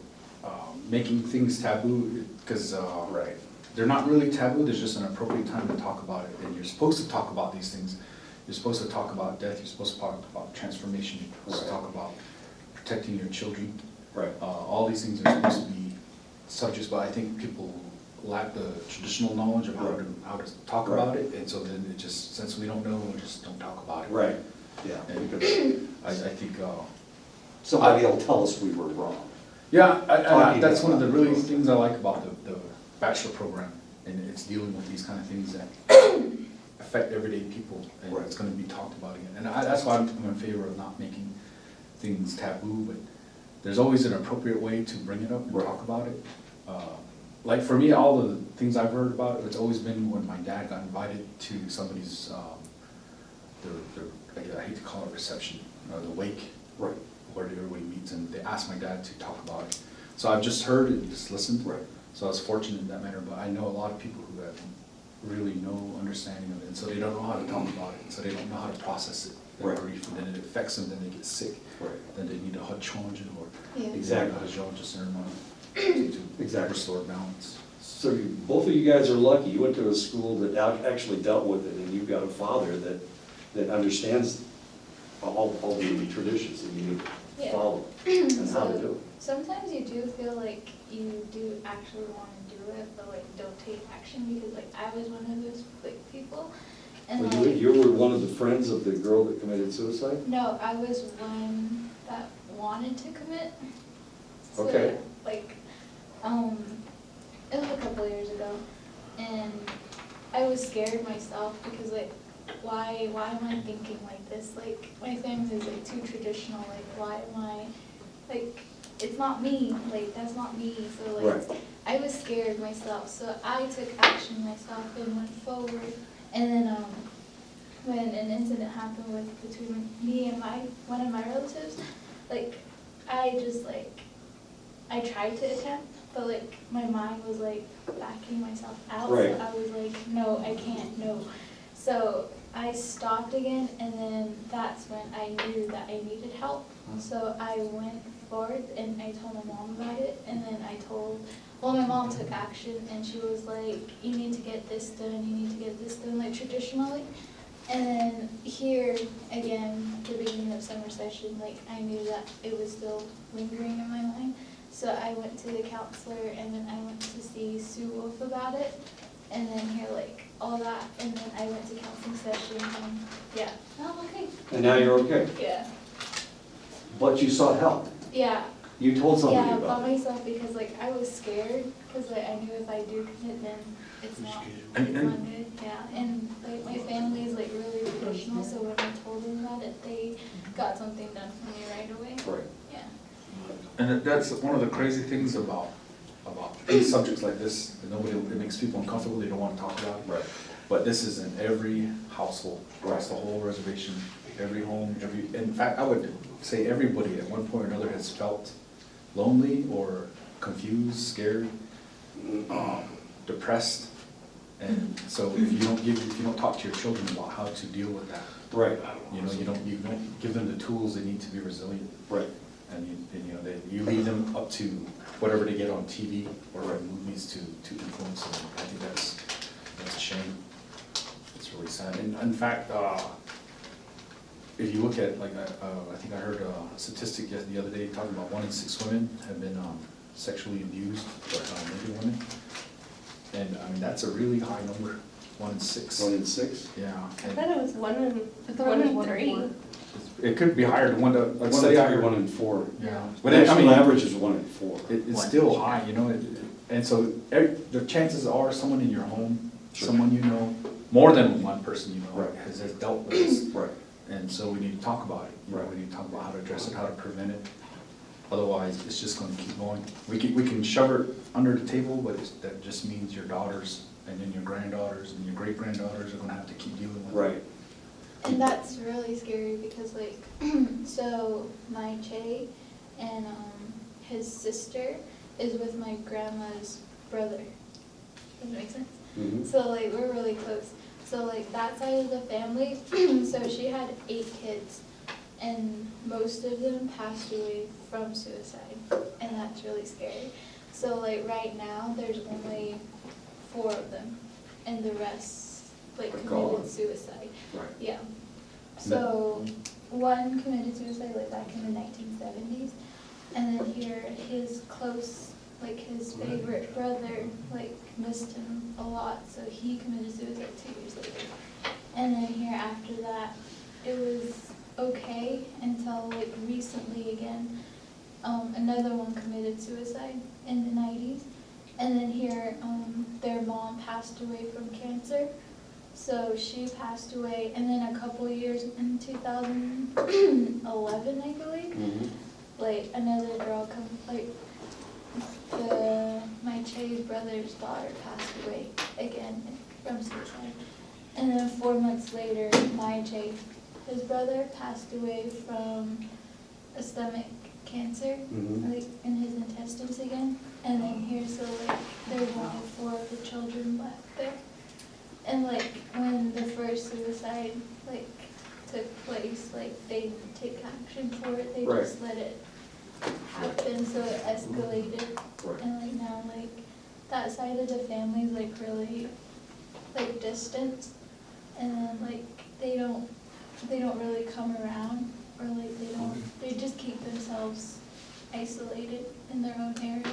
[SPEAKER 5] making things taboo, because,
[SPEAKER 1] Right.
[SPEAKER 5] they're not really taboo, there's just an appropriate time to talk about it, and you're supposed to talk about these things. You're supposed to talk about death, you're supposed to talk about transformation, you're supposed to
[SPEAKER 1] Right.
[SPEAKER 5] talk about protecting your children.
[SPEAKER 1] Right.
[SPEAKER 5] All these things are supposed to be subjects, but I think people lack the traditional knowledge of how to talk
[SPEAKER 1] Right.
[SPEAKER 5] about it, and so then it just, since we don't know, we just don't talk about it.
[SPEAKER 1] Right, yeah,
[SPEAKER 5] And
[SPEAKER 1] because
[SPEAKER 5] I think,
[SPEAKER 1] somebody will tell us we were wrong.
[SPEAKER 5] yeah,
[SPEAKER 1] Talking
[SPEAKER 5] that's one of the
[SPEAKER 1] about
[SPEAKER 5] really
[SPEAKER 1] it.
[SPEAKER 5] things I like about the bachelor program, and it's dealing with these kind of things that affect everyday people, and
[SPEAKER 1] Right.
[SPEAKER 5] it's gonna be talked about again. And that's why I'm in favor of not making things taboo, but there's always an appropriate way to bring it up and
[SPEAKER 1] Right.
[SPEAKER 5] talk about it. Like for me, all the things I've heard about it, it's always been when my dad got invited to somebody's, I hate to call it reception, the wake,
[SPEAKER 1] Right.
[SPEAKER 5] where everybody meets, and they asked my dad to talk about it. So I've just heard and just listened.
[SPEAKER 1] Right.
[SPEAKER 5] So I was fortunate in that manner, but I know a lot of people who have really no understanding of it, and so they don't know how to talk about it, and so they don't know how to process it, their
[SPEAKER 1] Right.
[SPEAKER 5] grief, and then it affects them, then they get sick.
[SPEAKER 1] Right.
[SPEAKER 5] Then they need a hachonja or
[SPEAKER 9] Yeah.
[SPEAKER 1] Exactly.
[SPEAKER 5] a hachonja ceremony to
[SPEAKER 1] Exactly.
[SPEAKER 5] restore balance.
[SPEAKER 1] So both of you guys are lucky. You went to a school that actually dealt with it, and you've got a father that understands all the traditions that you need to
[SPEAKER 9] Yeah.
[SPEAKER 1] follow and how to do it.
[SPEAKER 9] Sometimes you do feel like you do actually want to do it, but like don't take action, because like I was one of those like people. And
[SPEAKER 1] Well,
[SPEAKER 9] like,
[SPEAKER 1] you were one of the friends of the girl that committed suicide?
[SPEAKER 9] no, I was one that wanted to commit. So,
[SPEAKER 1] Okay.
[SPEAKER 9] like, it was a couple of years ago, and I was scared myself because like, why am I thinking like this? Like, my family is like too traditional. Like, why am I, like, it's not me. Like, that's not me. So like,
[SPEAKER 1] Right.
[SPEAKER 9] I was scared myself. So I took action myself and went forward. And then when an incident happened between me and one of my relatives, like, I just like, I tried to attempt, but like my mind was like backing myself out.
[SPEAKER 1] Right.
[SPEAKER 9] So I was like, no, I can't, no. So I stopped again, and then that's when I knew that I needed help. So I went forward and I told my mom about it, and then my mom took action, and she was like, you need to get this done, you need to get this done, like traditionally. And then here, again, the beginning of summer session, like I knew that it was still lingering in my mind. So I went to the counselor, and then I went to see Sue Wolf about it, and then hear like all that, and then I went to counseling session, and yeah, oh, okay,
[SPEAKER 1] And now you're okay.
[SPEAKER 9] yeah,
[SPEAKER 1] But you sought help.
[SPEAKER 9] yeah.
[SPEAKER 1] You told somebody
[SPEAKER 9] Yeah,
[SPEAKER 1] about
[SPEAKER 9] by
[SPEAKER 1] it.
[SPEAKER 9] myself, because like I was scared, because like I knew if I do commit, then it's not
[SPEAKER 5] And-
[SPEAKER 9] good. Yeah, and like my family is like really traditional, so when I told them about it, they got something done for me right away.
[SPEAKER 1] Right.
[SPEAKER 9] Yeah.
[SPEAKER 5] And that's one of the crazy things about these subjects like this, that it makes people uncomfortable, they don't want to talk about it.
[SPEAKER 1] Right.
[SPEAKER 5] But this is in every household, across the whole reservation, every home, in fact, I would say everybody at one point or another has felt lonely or confused, scared, depressed. And so if you don't talk to your children about how to deal with that,
[SPEAKER 1] Right.
[SPEAKER 5] you don't give them the tools they need to be resilient.
[SPEAKER 1] Right.
[SPEAKER 5] And you leave them up to whatever they get on TV or movies to influence them. I think that's a shame. It's really sad. And in fact, if you look at, like, I think I heard a statistic the other day talking about 1 in 6 women have been sexually abused by Native women. And I mean, that's a really high number, 1 in 6.
[SPEAKER 1] 1 in 6?
[SPEAKER 7] I
[SPEAKER 5] Yeah. And
[SPEAKER 7] thought it was one
[SPEAKER 6] I
[SPEAKER 7] in
[SPEAKER 6] thought it was
[SPEAKER 7] 1 in 3.
[SPEAKER 6] 4.
[SPEAKER 5] it could be higher than one,
[SPEAKER 1] One
[SPEAKER 5] let's
[SPEAKER 1] in
[SPEAKER 5] say I
[SPEAKER 1] 3,
[SPEAKER 5] heard.
[SPEAKER 1] 1 in 4.
[SPEAKER 5] Yeah.
[SPEAKER 1] But
[SPEAKER 5] But I
[SPEAKER 1] actually,
[SPEAKER 5] mean,
[SPEAKER 1] average is 1 in 4.
[SPEAKER 5] it's
[SPEAKER 4] One.
[SPEAKER 5] still high, and so the chances are someone in your home,
[SPEAKER 1] Sure.
[SPEAKER 5] someone you know, more than one person you know,
[SPEAKER 1] Right.
[SPEAKER 5] has dealt with this.
[SPEAKER 1] Right.
[SPEAKER 5] And so we need to talk about it.
[SPEAKER 1] Right.
[SPEAKER 5] We need to talk about how to address it, how to prevent it. Otherwise, it's just gonna keep going. We can shove it under the table, but that just means your daughters and then your granddaughters and your great-granddaughters are gonna have to keep dealing with it.
[SPEAKER 1] Right.
[SPEAKER 9] And that's really scary because like, so my Che and his sister is with my grandma's brother. Does that make sense?
[SPEAKER 1] Mhm.
[SPEAKER 9] So like we're really close. So like that side of the family, so she had 8 kids, and most of them passed away from suicide, and that's really scary. So like right now, there's only 4 of them, and the rest like
[SPEAKER 1] Are gone.
[SPEAKER 9] committed suicide.
[SPEAKER 1] Right.
[SPEAKER 9] Yeah. So one committed suicide like back in the 1970s, and then here his close, like his favorite brother, like missed him a lot, so he committed suicide 2 years later. And then here after that, it was okay until like recently again, another one committed suicide in the 90s. And then here, their mom passed away from cancer. So she passed away, and then a couple years in 2011, I believe, like another girl my Che's brother's daughter passed away again from suicide. And then 4 months later, my Che, his brother, passed away from a stomach cancer, like in his intestines again. And then here, so like there's only 4 of the children left there. And like when the first suicide like took place, like they didn't take action for it, they
[SPEAKER 1] Right.
[SPEAKER 9] just let it happen, so it escalated.
[SPEAKER 1] Right.
[SPEAKER 9] And like now, like that side of the family is like really like distant, and then like they don't really come around, or like they just keep themselves isolated in their own area.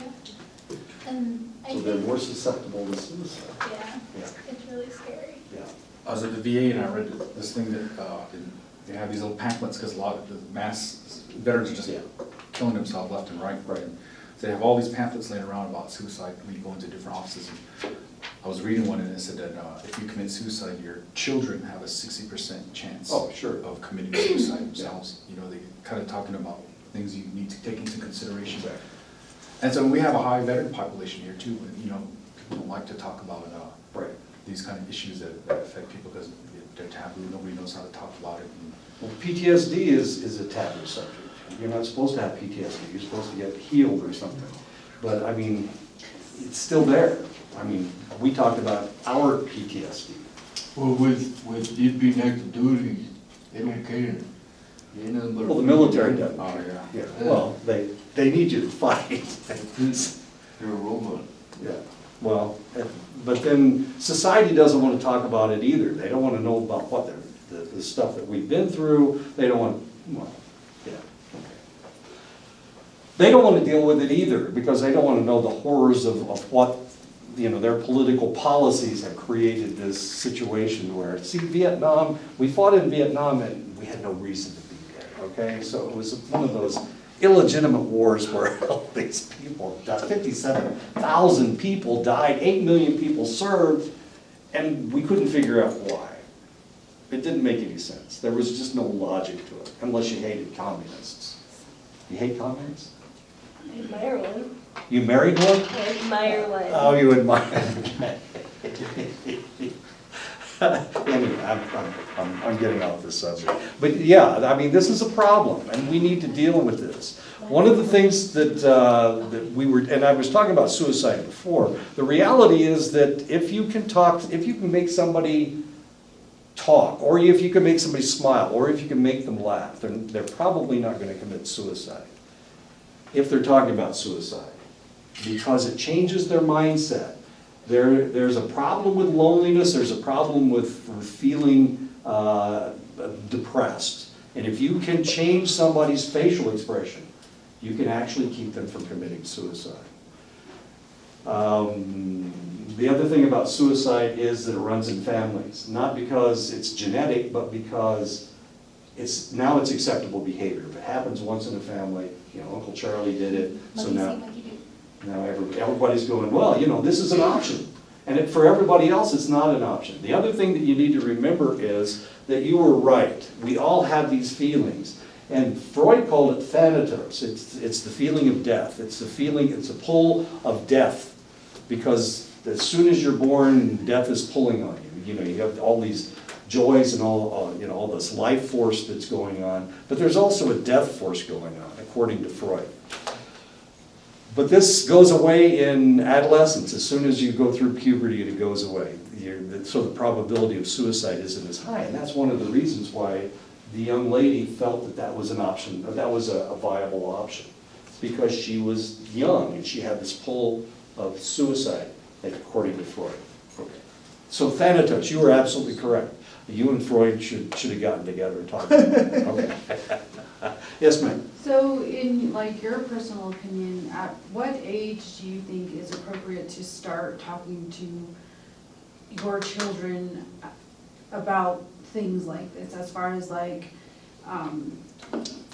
[SPEAKER 9] And I
[SPEAKER 1] So they're
[SPEAKER 9] think,
[SPEAKER 1] more susceptible to suicide.
[SPEAKER 9] yeah,
[SPEAKER 1] Yeah.
[SPEAKER 9] it's really scary.
[SPEAKER 1] Yeah.
[SPEAKER 5] I was at the VA and I read this thing that, they have these little pamphlets, because a lot of the mass veterans are just
[SPEAKER 1] Yeah.
[SPEAKER 5] killing themselves left and right.
[SPEAKER 1] Right.
[SPEAKER 5] And so they have all these pamphlets laying around about suicide when you go into different offices. And I was reading one and it said that, if you commit suicide, your children have a 60% chance
[SPEAKER 1] Oh, sure.
[SPEAKER 5] of committing suicide themselves. You know, they kind of talking about things you need to take into consideration.
[SPEAKER 1] Exactly.
[SPEAKER 5] And so we have a high veteran population here too, and, you know, people don't like to talk about,
[SPEAKER 1] Right.
[SPEAKER 5] these kind of issues that affect people because they're taboo, nobody knows how to talk about it. And
[SPEAKER 1] Well, PTSD is a taboo subject. You're not supposed to have PTSD, you're supposed to get healed or something. But, I mean, it's still there. I mean, we talked about our PTSD.
[SPEAKER 10] Well, with it being active duty, they don't care. They ain't nothing but a-
[SPEAKER 1] Well, the military doesn't.
[SPEAKER 5] Oh, yeah.
[SPEAKER 1] Yeah, well, they need you to fight.
[SPEAKER 10] They're a robot.
[SPEAKER 1] Yeah, well, but then society doesn't want to talk about it either. They don't want to know about what the stuff that we've been through. They don't want, well, yeah, okay. They don't want to deal with it either because they don't want to know the horrors of what, you know, their political policies have created this situation where, see, Vietnam, we fought in Vietnam and we had no reason to be there, okay? So it was one of those illegitimate wars where all these people, 57,000 people died, 8 million people served, and we couldn't figure out why. It didn't make any sense. There was just no logic to it, unless you hated communists. You hate communists?
[SPEAKER 7] I admire one.
[SPEAKER 1] You married one?
[SPEAKER 7] I admire one.
[SPEAKER 1] Oh, you admire. Anyway, I'm getting off this subject. But yeah, I mean, this is a problem, and we need to deal with this. One of the things that we were, and I was talking about suicide before, the reality is that if you can make somebody talk, or if you can make somebody smile, or if you can make them laugh, they're probably not going to commit suicide if they're talking about suicide, because it changes their mindset. There's a problem with loneliness, there's a problem with feeling depressed. And if you can change somebody's facial expression, you can actually keep them from committing suicide. The other thing about suicide is that it runs in families, not because it's genetic, but because now it's acceptable behavior. If it happens once in a family, you know, Uncle Charlie did it, so now everybody's going, well, you know, this is an option. And for everybody else, it's not an option. The other thing that you need to remember is that you were right. We all have these feelings. And Freud called it thanatos. It's the feeling of death. It's a pull of death. Because as soon as you're born, death is pulling on you. You know, you have all these joys and all this life force that's going on. But there's also a death force going on, according to Freud. But this goes away in adolescence. As soon as you go through puberty, it goes away. So the probability of suicide isn't as high. And that's one of the reasons why the young lady felt that was an option, that was a viable option. because she was young and she had this pull of suicide, according to Freud. Okay. So Thanatos, you were absolutely correct. You and Freud should have gotten together and talked about it. Okay. Yes, ma'am?
[SPEAKER 6] So in like your personal opinion, at what age do you think is appropriate to start talking to your children about things like this, as far as like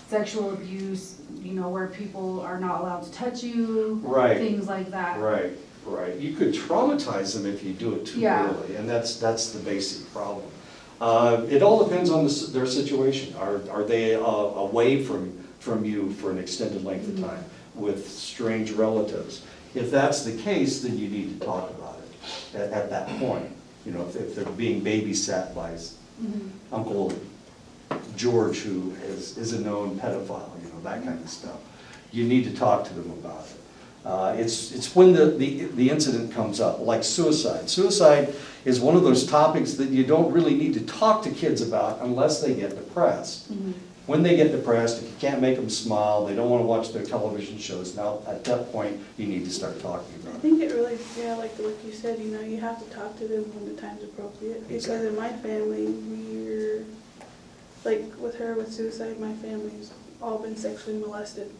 [SPEAKER 6] sexual abuse, you know, where people are not allowed to touch you,
[SPEAKER 1] Right.
[SPEAKER 6] things like that?
[SPEAKER 1] Right, right. You could traumatize them if you do it too
[SPEAKER 6] Yeah.
[SPEAKER 1] early, and that's the basic problem. It all depends on their situation. Are they away from you for an extended length of time with strange relatives? If that's the case, then you need to talk about it at that point. You know, if they're being babysat by Uncle George, who is a known pedophile, you know, that kind of stuff. You need to talk to them about it. It's when the incident comes up, like suicide. Suicide is one of those topics that you don't really need to talk to kids about unless they get depressed. When they get depressed, if you can't make them smile, they don't want to watch their television shows, now at that point, you need to start talking
[SPEAKER 8] I
[SPEAKER 1] about it.
[SPEAKER 8] think it really, yeah, like you said, you know, you have to talk to them when the time's appropriate. Because in my family, we're, like with her with suicide, my family's all been sexually molested.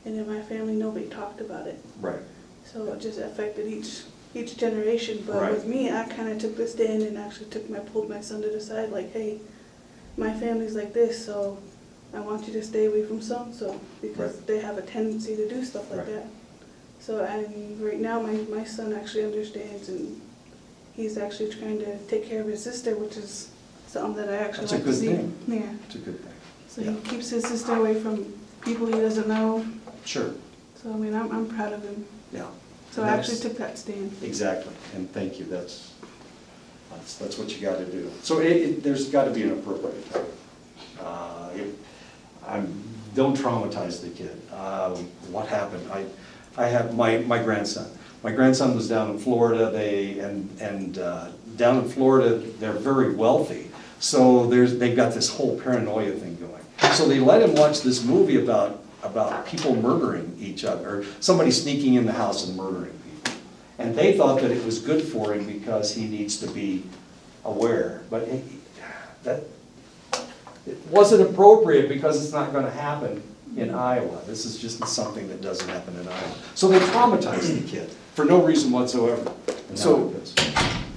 [SPEAKER 8] And in my family, nobody talked about it.
[SPEAKER 1] Right.
[SPEAKER 8] So it just affected each generation. But
[SPEAKER 1] Right.
[SPEAKER 8] with me, I kind of took the stand and actually pulled my son to the side, like, hey, my family's like this, so I want you to stay away from so-and-so, because
[SPEAKER 1] Right.
[SPEAKER 8] they have a tendency to do stuff like
[SPEAKER 1] Right.
[SPEAKER 8] that. So, and right now, my son actually understands, and he's actually trying to take care of his sister, which is something that I actually
[SPEAKER 1] That's a
[SPEAKER 8] like to
[SPEAKER 1] good
[SPEAKER 8] see.
[SPEAKER 1] thing.
[SPEAKER 8] Yeah,
[SPEAKER 1] It's a good thing.
[SPEAKER 8] so
[SPEAKER 1] Yeah.
[SPEAKER 8] he keeps his sister away from people he doesn't know,
[SPEAKER 1] Sure,
[SPEAKER 8] so I mean, I'm proud of him.
[SPEAKER 1] yeah.
[SPEAKER 8] So I actually took that stand.
[SPEAKER 1] Exactly, and thank you, that's what you gotta do. So there's gotta be an appropriate time. Don't traumatize the kid. What happened? I have my grandson. My grandson was down in Florida, down in Florida, they're very wealthy, so they've got this whole paranoia thing going. So they let him watch this movie about people murdering each other, or somebody sneaking in the house and murdering people. And they thought that it was good for him because he needs to be aware, but it wasn't appropriate because it's not gonna happen in Iowa. This is just something that doesn't happen in Iowa. So they traumatized the kid for no reason whatsoever. And now
[SPEAKER 5] So-
[SPEAKER 1] it is.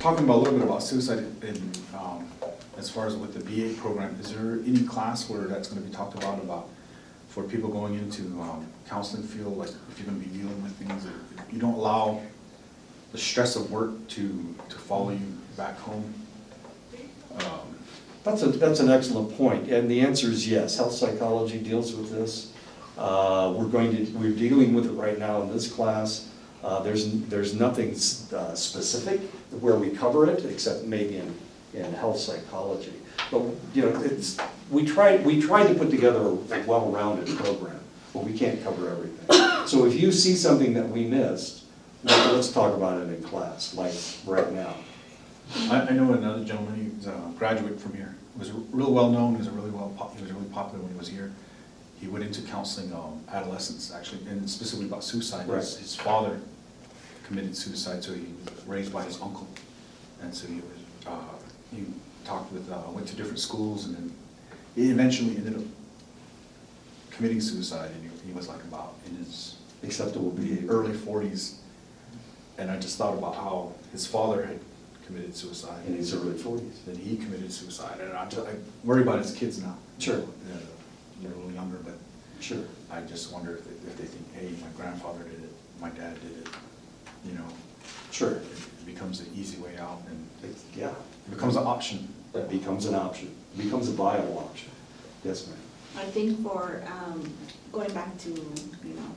[SPEAKER 5] Talking about a little bit about suicide in, as far as with the BA program, is there any class where that's gonna be talked about for people going into counseling field, like if you're gonna be dealing with things that you don't allow the stress of work to follow you back home?
[SPEAKER 1] That's an excellent point, and the answer is yes. Health psychology deals with this. We're dealing with it right now in this class. There's nothing specific where we cover it, except maybe in health psychology. But, you know, we tried to put together a well-rounded program, but we can't cover everything. So if you see something that we missed, let's talk about it in class, like right now.
[SPEAKER 5] I know another gentleman, he's a graduate from here, was real well-known, he was really popular when he was here. He went into counseling adolescents, actually, and specifically about suicide.
[SPEAKER 1] Right.
[SPEAKER 5] His father committed suicide, so he was raised by his uncle. And so he talked with, went to different schools, and then he eventually ended up committing suicide, and he was like about in his
[SPEAKER 1] Acceptable behavior.
[SPEAKER 5] early 40s. And I just thought about how his father had committed suicide.
[SPEAKER 1] In his early 40s.
[SPEAKER 5] Then he committed suicide, and I worry about his kids now.
[SPEAKER 1] Sure.
[SPEAKER 5] They're a little younger, but
[SPEAKER 1] Sure.
[SPEAKER 5] I just wonder if they think, hey, my grandfather did it, my dad did it, you know.
[SPEAKER 1] Sure.
[SPEAKER 5] It becomes an easy way out, and
[SPEAKER 1] Yeah.
[SPEAKER 5] it becomes an option.
[SPEAKER 1] That becomes an option, becomes a viable option. Yes, ma'am.
[SPEAKER 2] I think for, going back to, you know,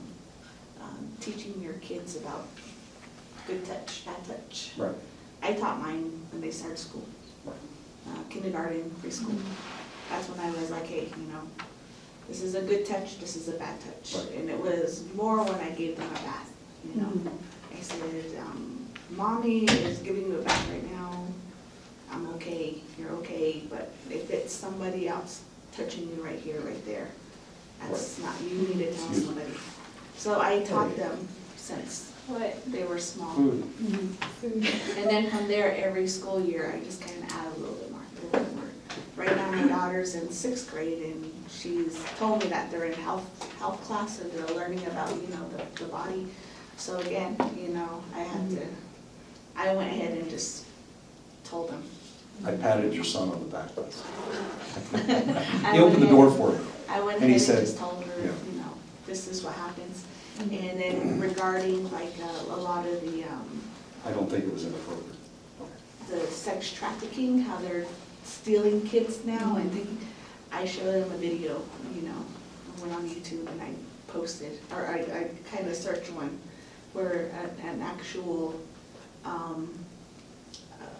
[SPEAKER 2] teaching your kids about good touch, bad touch.
[SPEAKER 1] Right.
[SPEAKER 2] I taught mine when they started school, kindergarten, preschool. That's when I was like, hey, you know, this is a good touch, this is a bad touch.
[SPEAKER 1] Right.
[SPEAKER 2] And it was more when I gave them a bath, you know. I said, mommy is giving you a bath right now. I'm okay, you're okay, but if it's somebody else touching you right here, right there, that's not, you need to tell
[SPEAKER 1] Excuse me.
[SPEAKER 2] somebody. So I taught them since
[SPEAKER 7] What?
[SPEAKER 2] they were small.
[SPEAKER 1] Food.
[SPEAKER 2] And then from there, every school year, I just kind of add a little bit more, a little bit more. Right now, my daughter's in 6th grade, and she's told me that they're in health class, and they're learning about, the body. So again, I went ahead and just told them.
[SPEAKER 1] I patted your son on the back.
[SPEAKER 2] I
[SPEAKER 1] He opened the
[SPEAKER 2] went
[SPEAKER 1] door
[SPEAKER 2] ahead-
[SPEAKER 1] for me.
[SPEAKER 2] I went
[SPEAKER 1] And he
[SPEAKER 2] ahead and
[SPEAKER 1] said-
[SPEAKER 2] just told her,
[SPEAKER 1] yeah.
[SPEAKER 2] this is what happens. And then regarding like a lot of the,
[SPEAKER 1] I don't think it was inappropriate.
[SPEAKER 2] the sex trafficking, how they're stealing kids now, and I showed them a video, I went on YouTube and I posted, or I kind of searched one where an actual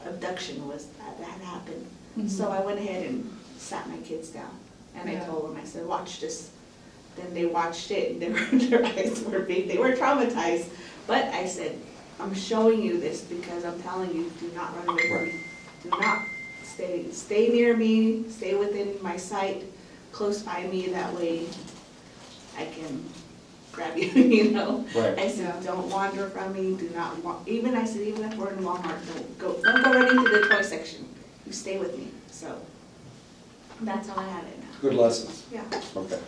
[SPEAKER 2] abduction was, that had happened. So I went ahead and sat my kids down, and I
[SPEAKER 6] Yeah.
[SPEAKER 2] told them, I said, watch this. Then they watched it, and their eyes were big, they were traumatized, but I said, I'm showing you this because I'm telling you, do not run away from me. Do not stay near me, stay within my sight, close by me, that way I can grab you,
[SPEAKER 1] Right.
[SPEAKER 2] I said, don't wander from me, do not, even I said, even if we're in Walmart, don't go running to the toy section. You stay with me, so that's how I have it now.
[SPEAKER 1] Good lessons.
[SPEAKER 2] Yeah.
[SPEAKER 1] Okay.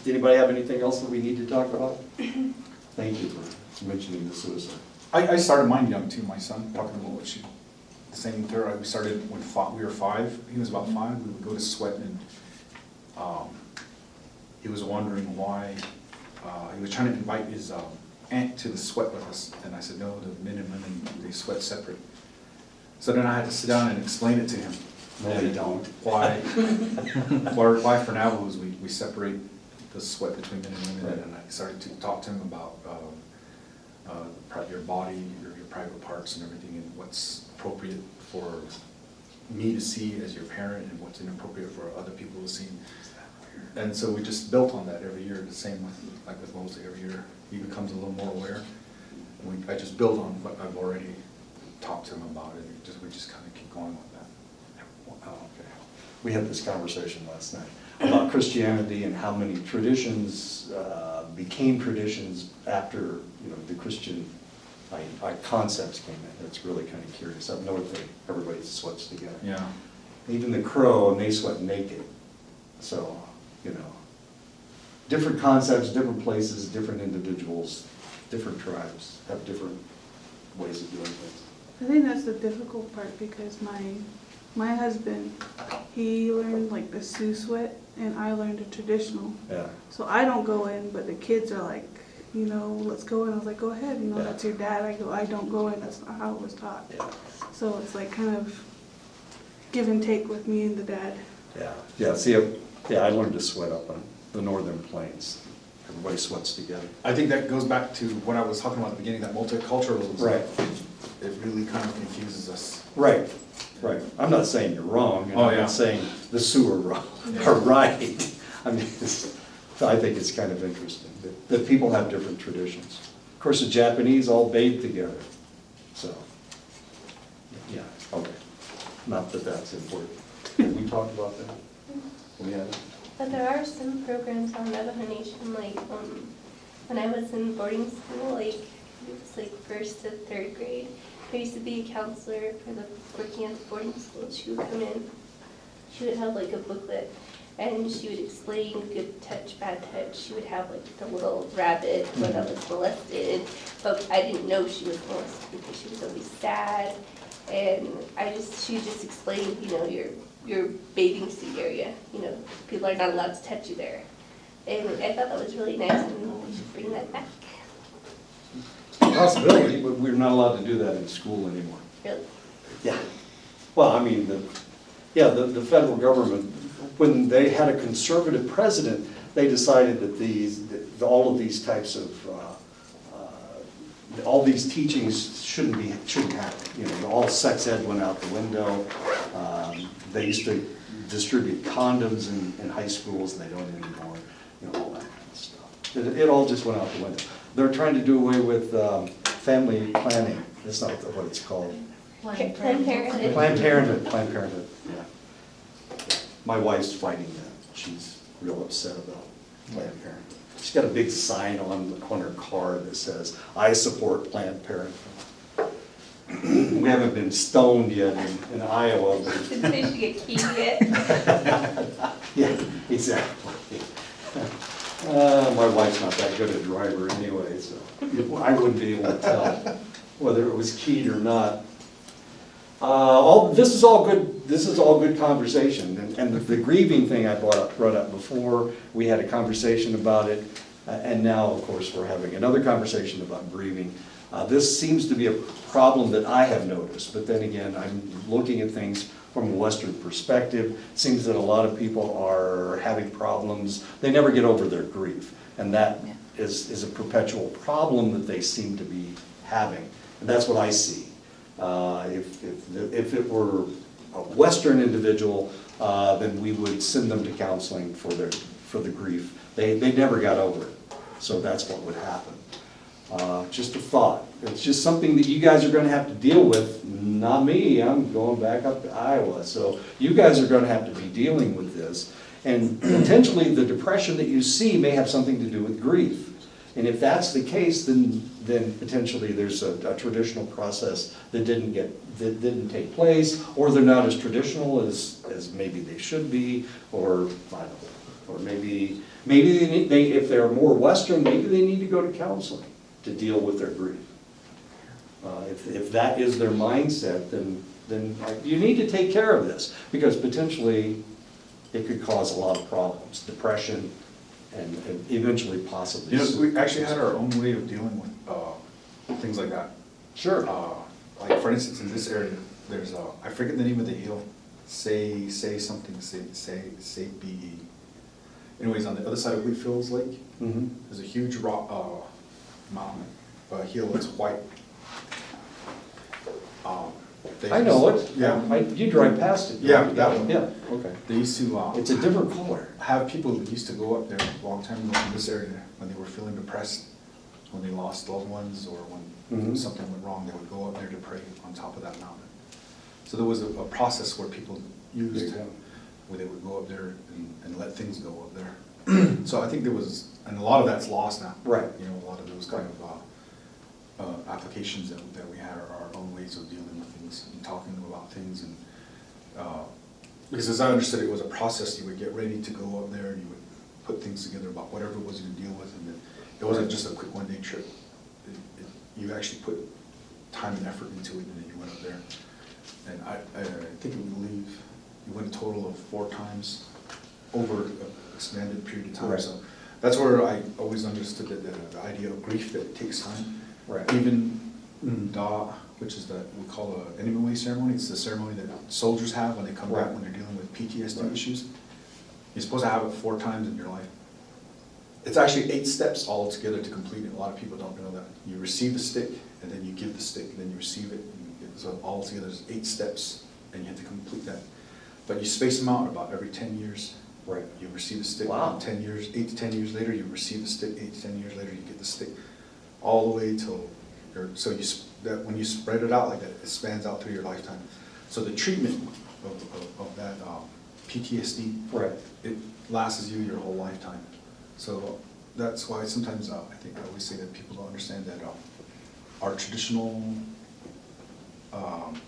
[SPEAKER 1] Does anybody have anything else that we need to talk about? Thank you for mentioning the suicide.
[SPEAKER 5] I started mine young too, my son, talking about what she, the same with her, we started when we were 5, he was about 5, we would go to sweat and, he was wondering why, he was trying to invite his aunt to the sweat with us, and I said, no, the men and women, they sweat separate. So then I had to sit down and explain it to him.
[SPEAKER 1] No, they don't.
[SPEAKER 5] Why for Navajos, we separate the sweat between men and women, and I started to talk to him about your body, your private parts and everything, and what's appropriate for me to see as your parent, and what's inappropriate for other people to see. And so we just built on that every year, the same with Mosley every year. He becomes a little more aware. I just build on what I've already talked to him about, and we just kind of keep going with that.
[SPEAKER 1] Oh, okay. We had this conversation last night about Christianity and how many traditions became traditions after, the Christian concepts came in. It's really kind of curious. Up north, everybody sweats together.
[SPEAKER 5] Yeah.
[SPEAKER 1] Even the Crow, and they sweat naked. So, different concepts, different places, different individuals, different tribes have different ways of doing things.
[SPEAKER 8] I think that's the difficult part because my husband, he learned like the Sioux sweat and I learned the traditional.
[SPEAKER 1] Yeah.
[SPEAKER 8] So I don't go in, but the kids are like, let's go in. I was like, go ahead,
[SPEAKER 1] Yeah.
[SPEAKER 8] that's your dad. I don't go in, that's not how it was taught.
[SPEAKER 1] Yeah.
[SPEAKER 8] So it's like kind of give and take with me and the dad.
[SPEAKER 1] Yeah, see, I learned to sweat up on the northern plains. Everybody sweats together.
[SPEAKER 5] I think that goes back to what I was talking about at the beginning, that multiculturalism.
[SPEAKER 1] Right.
[SPEAKER 5] It really kind of confuses us.
[SPEAKER 1] Right. I'm not saying you're wrong, and
[SPEAKER 5] Oh,
[SPEAKER 1] I'm
[SPEAKER 5] yeah.
[SPEAKER 1] not saying the Sioux are wrong, are right. I mean, I think it's kind of interesting that people have different traditions. Of course, the Japanese all bathe together, so, yeah, okay. Not that that's important. Have we talked about that? We haven't?
[SPEAKER 7] But there are some programs on Navajo Nation, like, when I was in boarding school, like, it was like 1st to 3rd grade, there used to be a counselor for the working at the boarding school. She would come in, she would have like a booklet, and she would explain good touch, bad touch. She would have like the little rabbit when that was molested, but I didn't know she was molested because she was always sad. And she would just explain, your bathing suit area, people are not allowed to touch you there. And I thought that was really nice, and we should bring that back.
[SPEAKER 1] Possibility, but we're not allowed to do that in school anymore.
[SPEAKER 7] Really.
[SPEAKER 1] Yeah. Well, I mean, the federal government, when they had a conservative president, they decided that all of these types of, all these teachings shouldn't happen. All sex ed went out the window. They used to distribute condoms in high schools, and they don't anymore, all that kind of stuff. It all just went out the window. They're trying to do away with family planning. That's not what it's called.
[SPEAKER 7] Planned Parenthood.
[SPEAKER 1] Planned Parenthood, yeah. My wife's fighting that. She's real upset about Planned Parenthood. She's got a big sign on her car that says, "I support Planned Parenthood." We haven't been stoned yet in Iowa, but
[SPEAKER 7] Didn't say she get keyed yet.
[SPEAKER 1] yeah, exactly. My wife's not that good a driver anyway, so I wouldn't be able to tell whether it was keyed or not. This is all good conversation, and the grieving thing I brought up before, we had a conversation about it, and now, of course, we're having another conversation about grieving. This seems to be a problem that I have noticed, but then again, I'm looking at things from a Western perspective. It seems that a lot of people are having problems, they never get over their grief, and that is a perpetual problem that they seem to be having, and that's what I see. If it were a Western individual, then we would send them to counseling for the grief. They never got over it, so that's what would happen. Just a thought. It's just something that you guys are gonna have to deal with, not me. I'm going back up to Iowa, so you guys are gonna have to be dealing with this. And potentially, the depression that you see may have something to do with grief. And if that's the case, then potentially there's a traditional process that didn't take place, or they're not as traditional as maybe they should be, or I don't know, or maybe if they're more Western, maybe they need to go to counseling to deal with their grief. If that is their mindset, then you need to take care of this, because potentially it could cause a lot of problems, depression, and eventually possibly.
[SPEAKER 5] You know, we actually had our own way of dealing with things like that.
[SPEAKER 1] Sure.
[SPEAKER 5] Like for instance, in this area, there's I forget the name of the hill. Say BE. Anyways, on the other side of Wheatfields Lake,
[SPEAKER 1] Mhm.
[SPEAKER 5] there's a huge rock mountain, hill that's white. They
[SPEAKER 1] I know it.
[SPEAKER 5] Yeah.
[SPEAKER 1] You drive past it.
[SPEAKER 5] Yeah, that one.
[SPEAKER 1] Yeah, okay.
[SPEAKER 5] They used to
[SPEAKER 1] It's a different color.
[SPEAKER 5] have people who used to go up there a long time ago in this area when they were feeling depressed, when they lost loved ones, or when
[SPEAKER 1] Mhm.
[SPEAKER 5] something went wrong, they would go up there to pray on top of that mountain. So there was a process where people used,
[SPEAKER 1] There you go.
[SPEAKER 5] where they would go up there and let things go up there. So I think there was, and a lot of that's lost now.
[SPEAKER 1] Right.
[SPEAKER 5] You know, a lot of those kind of applications that we had are our own ways of dealing with things and talking about things, and because as I understood, it was a process. You would get ready to go up there, and you would put things together about whatever it was you would deal with, and then it wasn't just a quick one-day trip. You actually put time and effort into it, and then you went up there. And I think we believe you went a total of 4 times over an extended period of time.
[SPEAKER 1] Right.
[SPEAKER 5] So that's where I always understood that the idea of grief, that it takes time.
[SPEAKER 1] Right.
[SPEAKER 5] Even Da, which is that we call a enemy way ceremony. It's the ceremony that soldiers have when they come back,
[SPEAKER 1] Right.
[SPEAKER 5] when they're dealing with PTSD
[SPEAKER 1] Right.
[SPEAKER 5] issues. You're supposed to have it 4 times in your life. It's actually 8 steps all together to complete it. A lot of people don't know that. You receive the stick, and then you give the stick, and then you receive it. So all together, there's 8 steps, and you have to complete that. But you space them out about every 10 years.
[SPEAKER 1] Right.
[SPEAKER 5] You receive the stick,
[SPEAKER 1] Wow.
[SPEAKER 5] 10 years, 8 to 10 years later, you receive the stick, 8 to 10 years later, you get the stick, all the way till, so that when you spread it out like that, it spans out through your lifetime. So the treatment of that PTSD,
[SPEAKER 1] Right.
[SPEAKER 5] it lasts you your whole lifetime. So that's why sometimes I think I always say that people don't understand that our traditional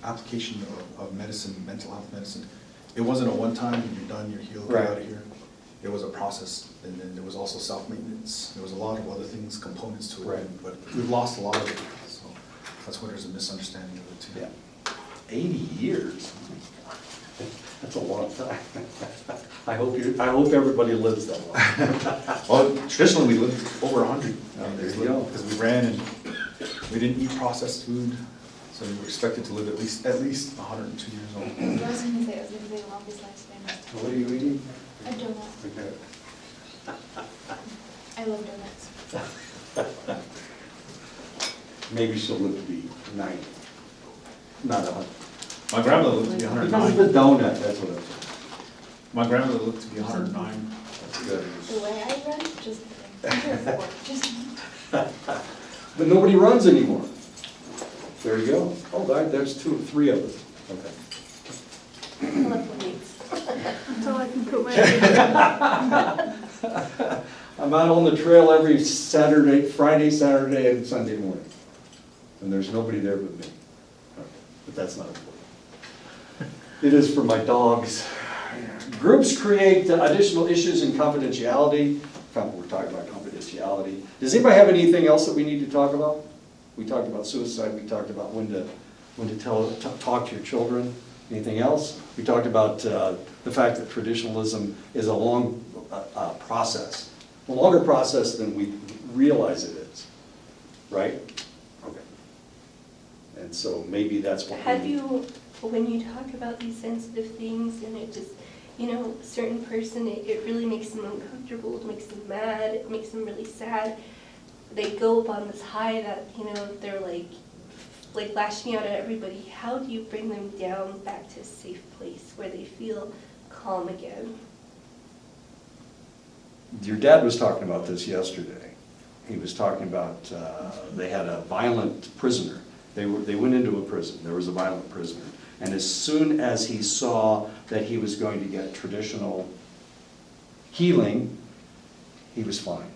[SPEAKER 5] application of medicine, mental health medicine, it wasn't a one-time, you're done, you're healed, get
[SPEAKER 1] Right.
[SPEAKER 5] out of here. It was a process, and then there was also self-maintenance, there was a lot of other things, components to it.
[SPEAKER 1] Right.
[SPEAKER 5] But we've lost a lot of it, so that's why there's a misunderstanding of it too.
[SPEAKER 1] Yeah. 80 years. That's a long time. I hope everybody lives that long.
[SPEAKER 5] Well, traditionally, we lived over 100.
[SPEAKER 1] Oh, there you go.
[SPEAKER 5] Because we ran and we didn't eat processed food, so we were expected to live at least 102 years old.
[SPEAKER 9] I was gonna say, it was gonna be the longest lifespan.
[SPEAKER 1] What are you eating?
[SPEAKER 9] A donut.
[SPEAKER 1] Okay.
[SPEAKER 9] I love donuts.
[SPEAKER 1] Maybe she'll live to be 90, not 100.
[SPEAKER 5] My grandmother lived to be
[SPEAKER 1] Because of
[SPEAKER 5] 109.
[SPEAKER 1] the donut, that's what I'm saying.
[SPEAKER 5] My grandmother lived to be 109.
[SPEAKER 1] That's good.
[SPEAKER 9] The way I run, just kidding. Just
[SPEAKER 1] But nobody runs anymore. There you go. Oh, there's 3 of us. Okay.
[SPEAKER 7] I love the meats.
[SPEAKER 8] That's all I can put my.
[SPEAKER 1] I'm out on the trail every Saturday, Friday, Saturday, and Sunday morning. And there's nobody there but me. But that's not important. It is for my dogs. Groups create additional issues in confidentiality. We're talking about confidentiality. Does anybody have anything else that we need to talk about? We talked about suicide, we talked about when to talk to your children. Anything else? We talked about the fact that traditionalism is a long process, a longer process than we realize it is, right? Okay. And so maybe that's what
[SPEAKER 11] Have you, when you talk about these sensitive things and it just, you know, a certain person, it really makes them uncomfortable, it makes them mad, it makes them really sad. They go up on this high that, you know, they're like lashing out at everybody. How do you bring them down back to a safe place where they feel calm again?
[SPEAKER 1] Your dad was talking about this yesterday. He was talking about, they had a violent prisoner. They went into a prison, there was a violent prisoner. And as soon as he saw that he was going to get traditional healing, he was fine.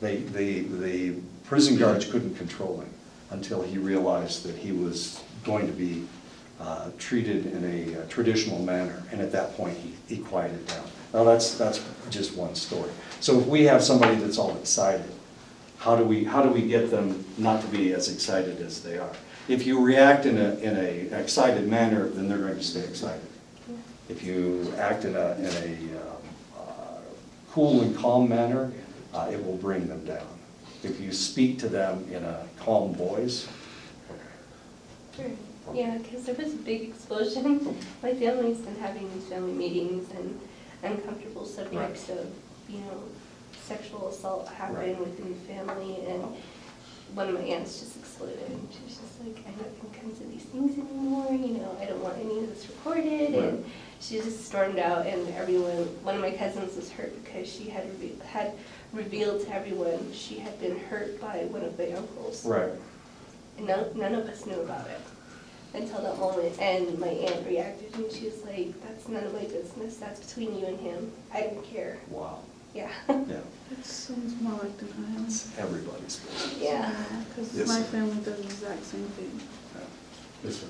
[SPEAKER 1] The prison guards couldn't control him until he realized that he was going to be treated in a traditional manner. And at that point, he quieted down. Now that's just one story. So if we have somebody that's all excited, how do we get them not to be as excited as they are? If you react in a excited manner, then they're going to stay excited. If you act in a cool and calm manner, it will bring them down. If you speak to them in a calm voice.
[SPEAKER 11] Sure. Yeah, because there was a big explosion. My family's been having these family meetings and uncomfortable subjects of, you know, sexual assault happened within the family, and one of my aunts just exploded. And she was just like, I'm not going to come to these things anymore, you know, I don't want any of this recorded.
[SPEAKER 1] Right.
[SPEAKER 11] And she just stormed out, and everyone, one of my cousins was hurt because she had revealed to everyone she had been hurt by one of my uncles.
[SPEAKER 1] Right.
[SPEAKER 11] And none of us knew about it until that moment. And my aunt reacted, and she was like, that's none of my business, that's between you and him, I don't care.
[SPEAKER 1] Wow.
[SPEAKER 11] Yeah.
[SPEAKER 1] Yeah.
[SPEAKER 8] It sounds more like denial.
[SPEAKER 1] It's everybody's business.
[SPEAKER 11] Yeah.
[SPEAKER 8] Because
[SPEAKER 1] Yes,
[SPEAKER 8] my
[SPEAKER 1] sir.
[SPEAKER 8] family does the exact same thing.
[SPEAKER 1] Yes, sir.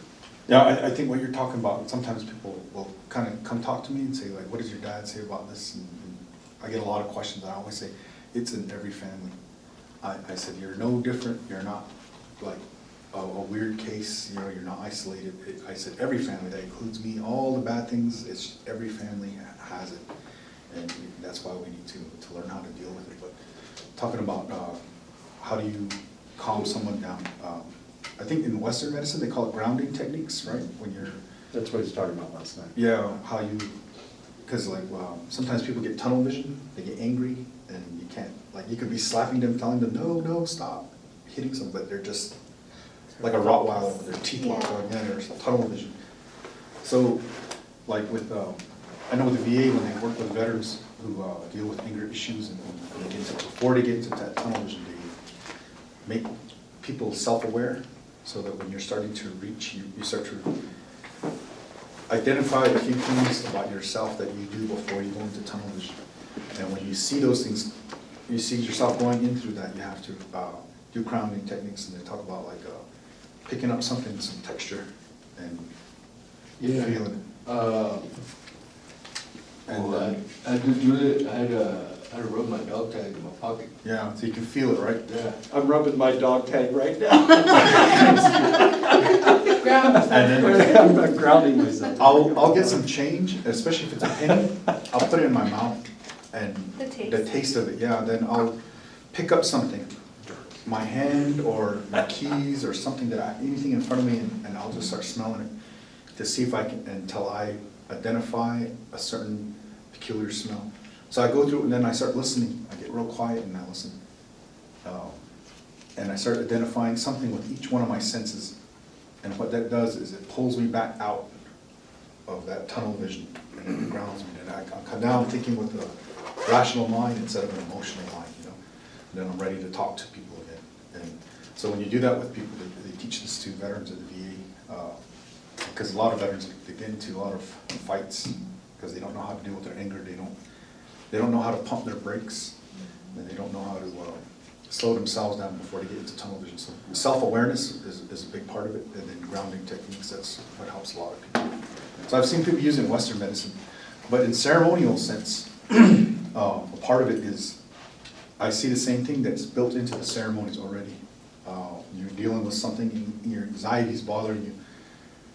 [SPEAKER 5] Yeah, I think what you're talking about, sometimes people will kind of come talk to me and say, like, what does your dad say about this? And I get a lot of questions. I always say, it's in every family. I said, you're no different. You're not like a weird case. You know, you're not isolated. I said, every family, that includes me, all the bad things, it's every family has it. And that's why we need to learn how to deal with it. But talking about how do you calm someone down, I think in Western medicine, they call it grounding techniques, right? When you're...
[SPEAKER 1] That's what he was talking about last night.
[SPEAKER 5] Yeah, how you, because like sometimes people get tunnel vision, they get angry, and you can't, like you could be slapping them, telling them, no, stop, hitting them, but they're just like a Rottweiler with their teeth locked on, yeah, there's tunnel vision. So like with, I know with the VA, when they work with veterans who deal with anger issues, and before they get into that tunnel vision, they make people self-aware, so that when you're starting to reach, you start to identify a few things about yourself that you do before you go into tunnel vision. And when you see those things, you see yourself going in through that, you have to do grounding techniques, and they talk about like picking up something, some texture, and feeling it. And
[SPEAKER 10] I did do it, I had to rub my dog tag in my pocket.
[SPEAKER 5] yeah, so you can feel it, right?
[SPEAKER 10] Yeah.
[SPEAKER 1] I'm rubbing my dog tag right now.
[SPEAKER 5] And then
[SPEAKER 1] I'm grounding myself.
[SPEAKER 5] I'll get some change, especially if it's a penny, I'll put it in my mouth, and
[SPEAKER 11] The taste.
[SPEAKER 5] the taste of it, yeah, then I'll pick up something, my hand or my keys or something anything in front of me, and I'll just start smelling it to see if I can, until I identify a certain peculiar smell. So I go through and then I start listening, I get real quiet and I listen. And I start identifying something with each one of my senses. And what that does is it pulls me back out of that tunnel vision, and it grounds me. And I'm now thinking with a rational mind instead of an emotional mind, you know. And then I'm ready to talk to people again. And so when you do that with people, they teach this to veterans at the VA, because a lot of veterans, they get into a lot of fights because they don't know how to deal with their anger. They don't know how to pump their brakes. and they don't know how to slow themselves down before they get into tunnel vision. So self-awareness is a big part of it, and then grounding techniques, that's what helps a lot of people. So I've seen people use it in Western medicine, but in ceremonial sense, a part of it is, I see the same thing that's built into the ceremonies already. You're dealing with something, and your anxiety is bothering you.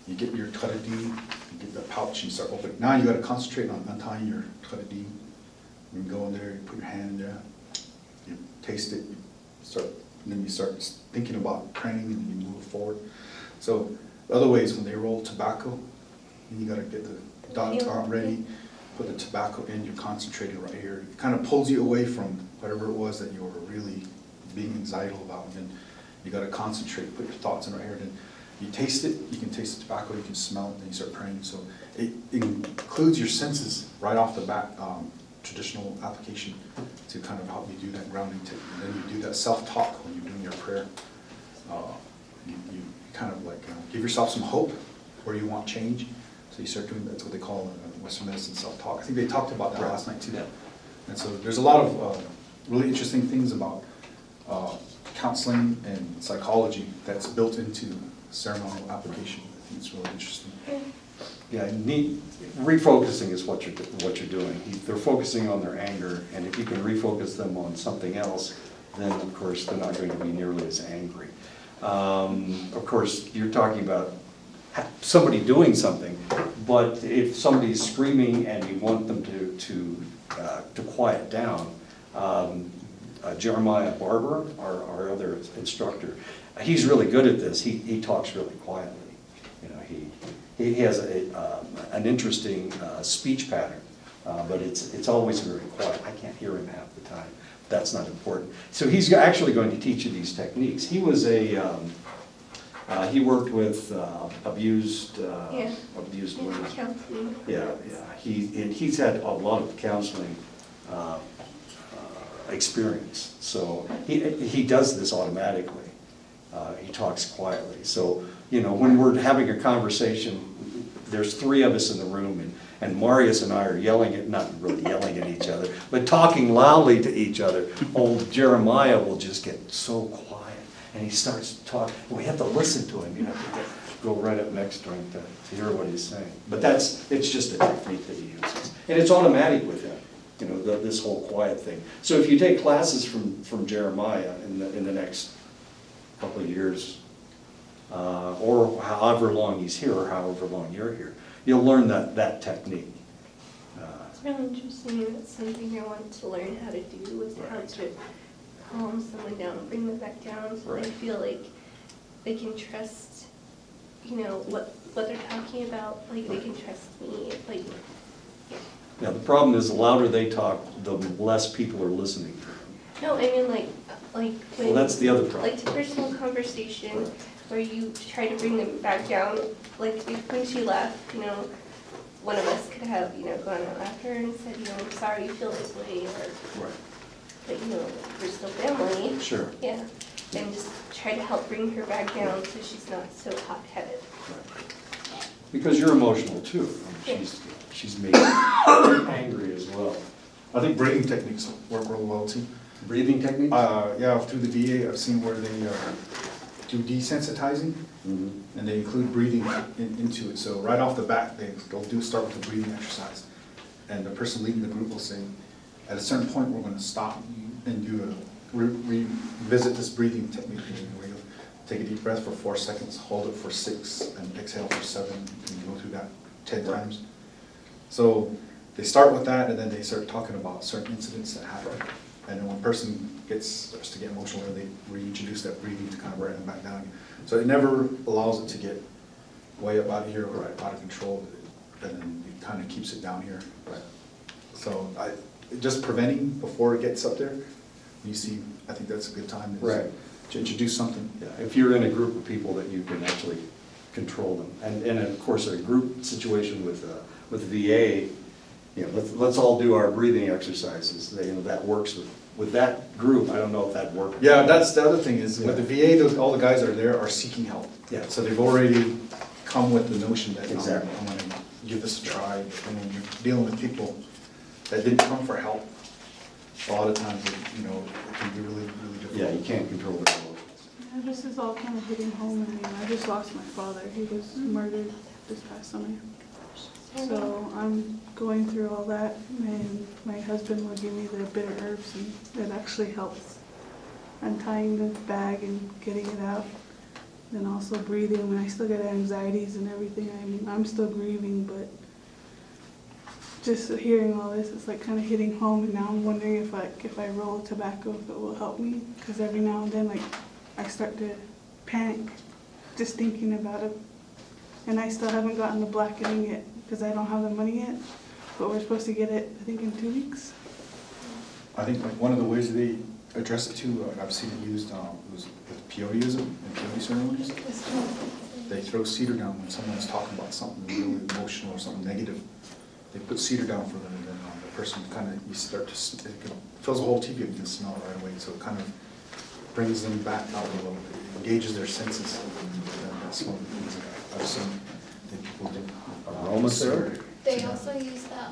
[SPEAKER 5] You get your Tadadi, you get the pouch, and you start opening. Now you gotta concentrate on untying your Tadadi. You go in there, you put your hand in there, you taste it, you start, and then you start thinking about praying, and then you move forward. So the other way is when they roll tobacco, and you gotta get the dot ready, put the tobacco in, you're concentrating right here. It kind of pulls you away from whatever it was that you were really being anxiety about, and then you gotta concentrate, put your thoughts in right here, then you taste it, you can taste the tobacco, you can smell it, then you start praying. So it includes your senses right off the bat, traditional application to kind of help you do that grounding technique. And then you do that self-talk when you're doing your prayer. You kind of like give yourself some hope where you want change. So you start doing, that's what they call Western medicine self-talk. I think they talked about that last night too.
[SPEAKER 1] Yeah.
[SPEAKER 5] And so there's a lot of really interesting things about counseling and psychology that's built into ceremonial application. I think it's really interesting.
[SPEAKER 1] Yeah, refocusing is what you're doing. They're focusing on their anger, and if you can refocus them on something else, then of course they're not going to be nearly as angry. Of course, you're talking about somebody doing something, but if somebody's screaming and you want them to quiet down, Jeremiah Barber, our other instructor, he's really good at this. He talks really quietly. You know, he has an interesting speech pattern, but it's always very quiet. I can't hear him half the time. That's not important. So he's actually going to teach you these techniques. He was he worked with abused women.
[SPEAKER 11] Counseling.
[SPEAKER 1] Yeah. He's had a lot of counseling experience. So he does this automatically. He talks quietly. So, you know, when we're having a conversation, there's three of us in the room, and Marius and I are not really yelling at each other, but talking loudly to each other. Old Jeremiah will just get so quiet, and he starts to talk. We have to listen to him, you know, to go right up next to him to hear what he's saying. But it's just a technique that he uses. And it's automatic with him, you know, this whole quiet thing. So if you take classes from Jeremiah in the next couple of years, or however long he's here, or however long you're here, you'll learn that technique.
[SPEAKER 11] It's really interesting, and it's something I wanted to learn how to do, was how to calm someone down, bring them back down, so they feel like they can trust, you know, what they're talking about, like they can trust me, like, yeah.
[SPEAKER 1] Now, the problem is the louder they talk, the less people are listening to them.
[SPEAKER 11] No, I mean like when.
[SPEAKER 1] Well, that's the other problem.
[SPEAKER 11] Like to personal conversation where you try to bring them back down, like if when she left, you know, one of us could have, you know, gone out after her and said, you know, I'm sorry you feel this way, or,
[SPEAKER 1] Right.
[SPEAKER 11] but you know, we're still family.
[SPEAKER 1] Sure.
[SPEAKER 11] Yeah, and just try to help bring her back down so she's not so hot-headed.
[SPEAKER 1] Because you're emotional too. She's made angry as well.
[SPEAKER 5] I think breathing techniques work real well too.
[SPEAKER 1] Breathing techniques?
[SPEAKER 5] Yeah, through the VA, I've seen where they do desensitizing,
[SPEAKER 1] Mhm.
[SPEAKER 5] and they include breathing into it. So right off the bat, they'll start with a breathing exercise. And the person leading the group will say, at a certain point, we're going to stop and do revisit this breathing technique. Where you'll take a deep breath for 4 seconds, hold it for 6, and exhale for 7, and go through that 10 times. So they start with that, and then they start talking about certain incidents that happen. And then when a person starts to get emotional, they reintroduce that breathing to kind of bring them back down. So it never allows it to get way up out of here or out of control, and then it kind of keeps it down here. So just preventing before it gets up there, you see, I think that's a good time to introduce something.
[SPEAKER 1] Yeah, if you're in a group of people that you can actually control them. And of course, a group situation with VA, you know, let's all do our breathing exercises. You know, that works with that group. I don't know if that works.
[SPEAKER 5] Yeah, that's the other thing is with the VA, all the guys that are there are seeking help.
[SPEAKER 1] Yeah.
[SPEAKER 5] So they've already come with the notion that
[SPEAKER 1] Exactly.
[SPEAKER 5] I'm going to give this a try. And when you're dealing with people that didn't come for help, a lot of times, it can be really, really difficult.
[SPEAKER 1] Yeah, you can't control their emotions.
[SPEAKER 8] Yeah, this is all kind of hitting home. I mean, I just lost my father. He was murdered this past summer. So I'm going through all that, and my husband will give me the bitter herbs, and it actually helps untying the bag and getting it out. Then also breathing. I mean, I still get anxieties and everything. I mean, I'm still grieving, but just hearing all this, it's like kind of hitting home. And now I'm wondering if I roll tobacco, if it will help me, because every now and then, like, I start to panic just thinking about it. And I still haven't gotten the blackening yet, because I don't have the money yet, but we're supposed to get it, I think, in 2 weeks.
[SPEAKER 5] I think like one of the ways they address it too, I've seen it used, was with peyoteism and peyote ceremonies. They throw cedar down when someone's talking about something really emotional or something negative. They put cedar down for them, and then the person kind of, you start to, it fills a whole teepee, you can smell it right away, so it kind of brings them back out a little bit, engages their senses. And that's one of the things that I've seen that people do.
[SPEAKER 1] Aromatherapy?
[SPEAKER 9] They also use that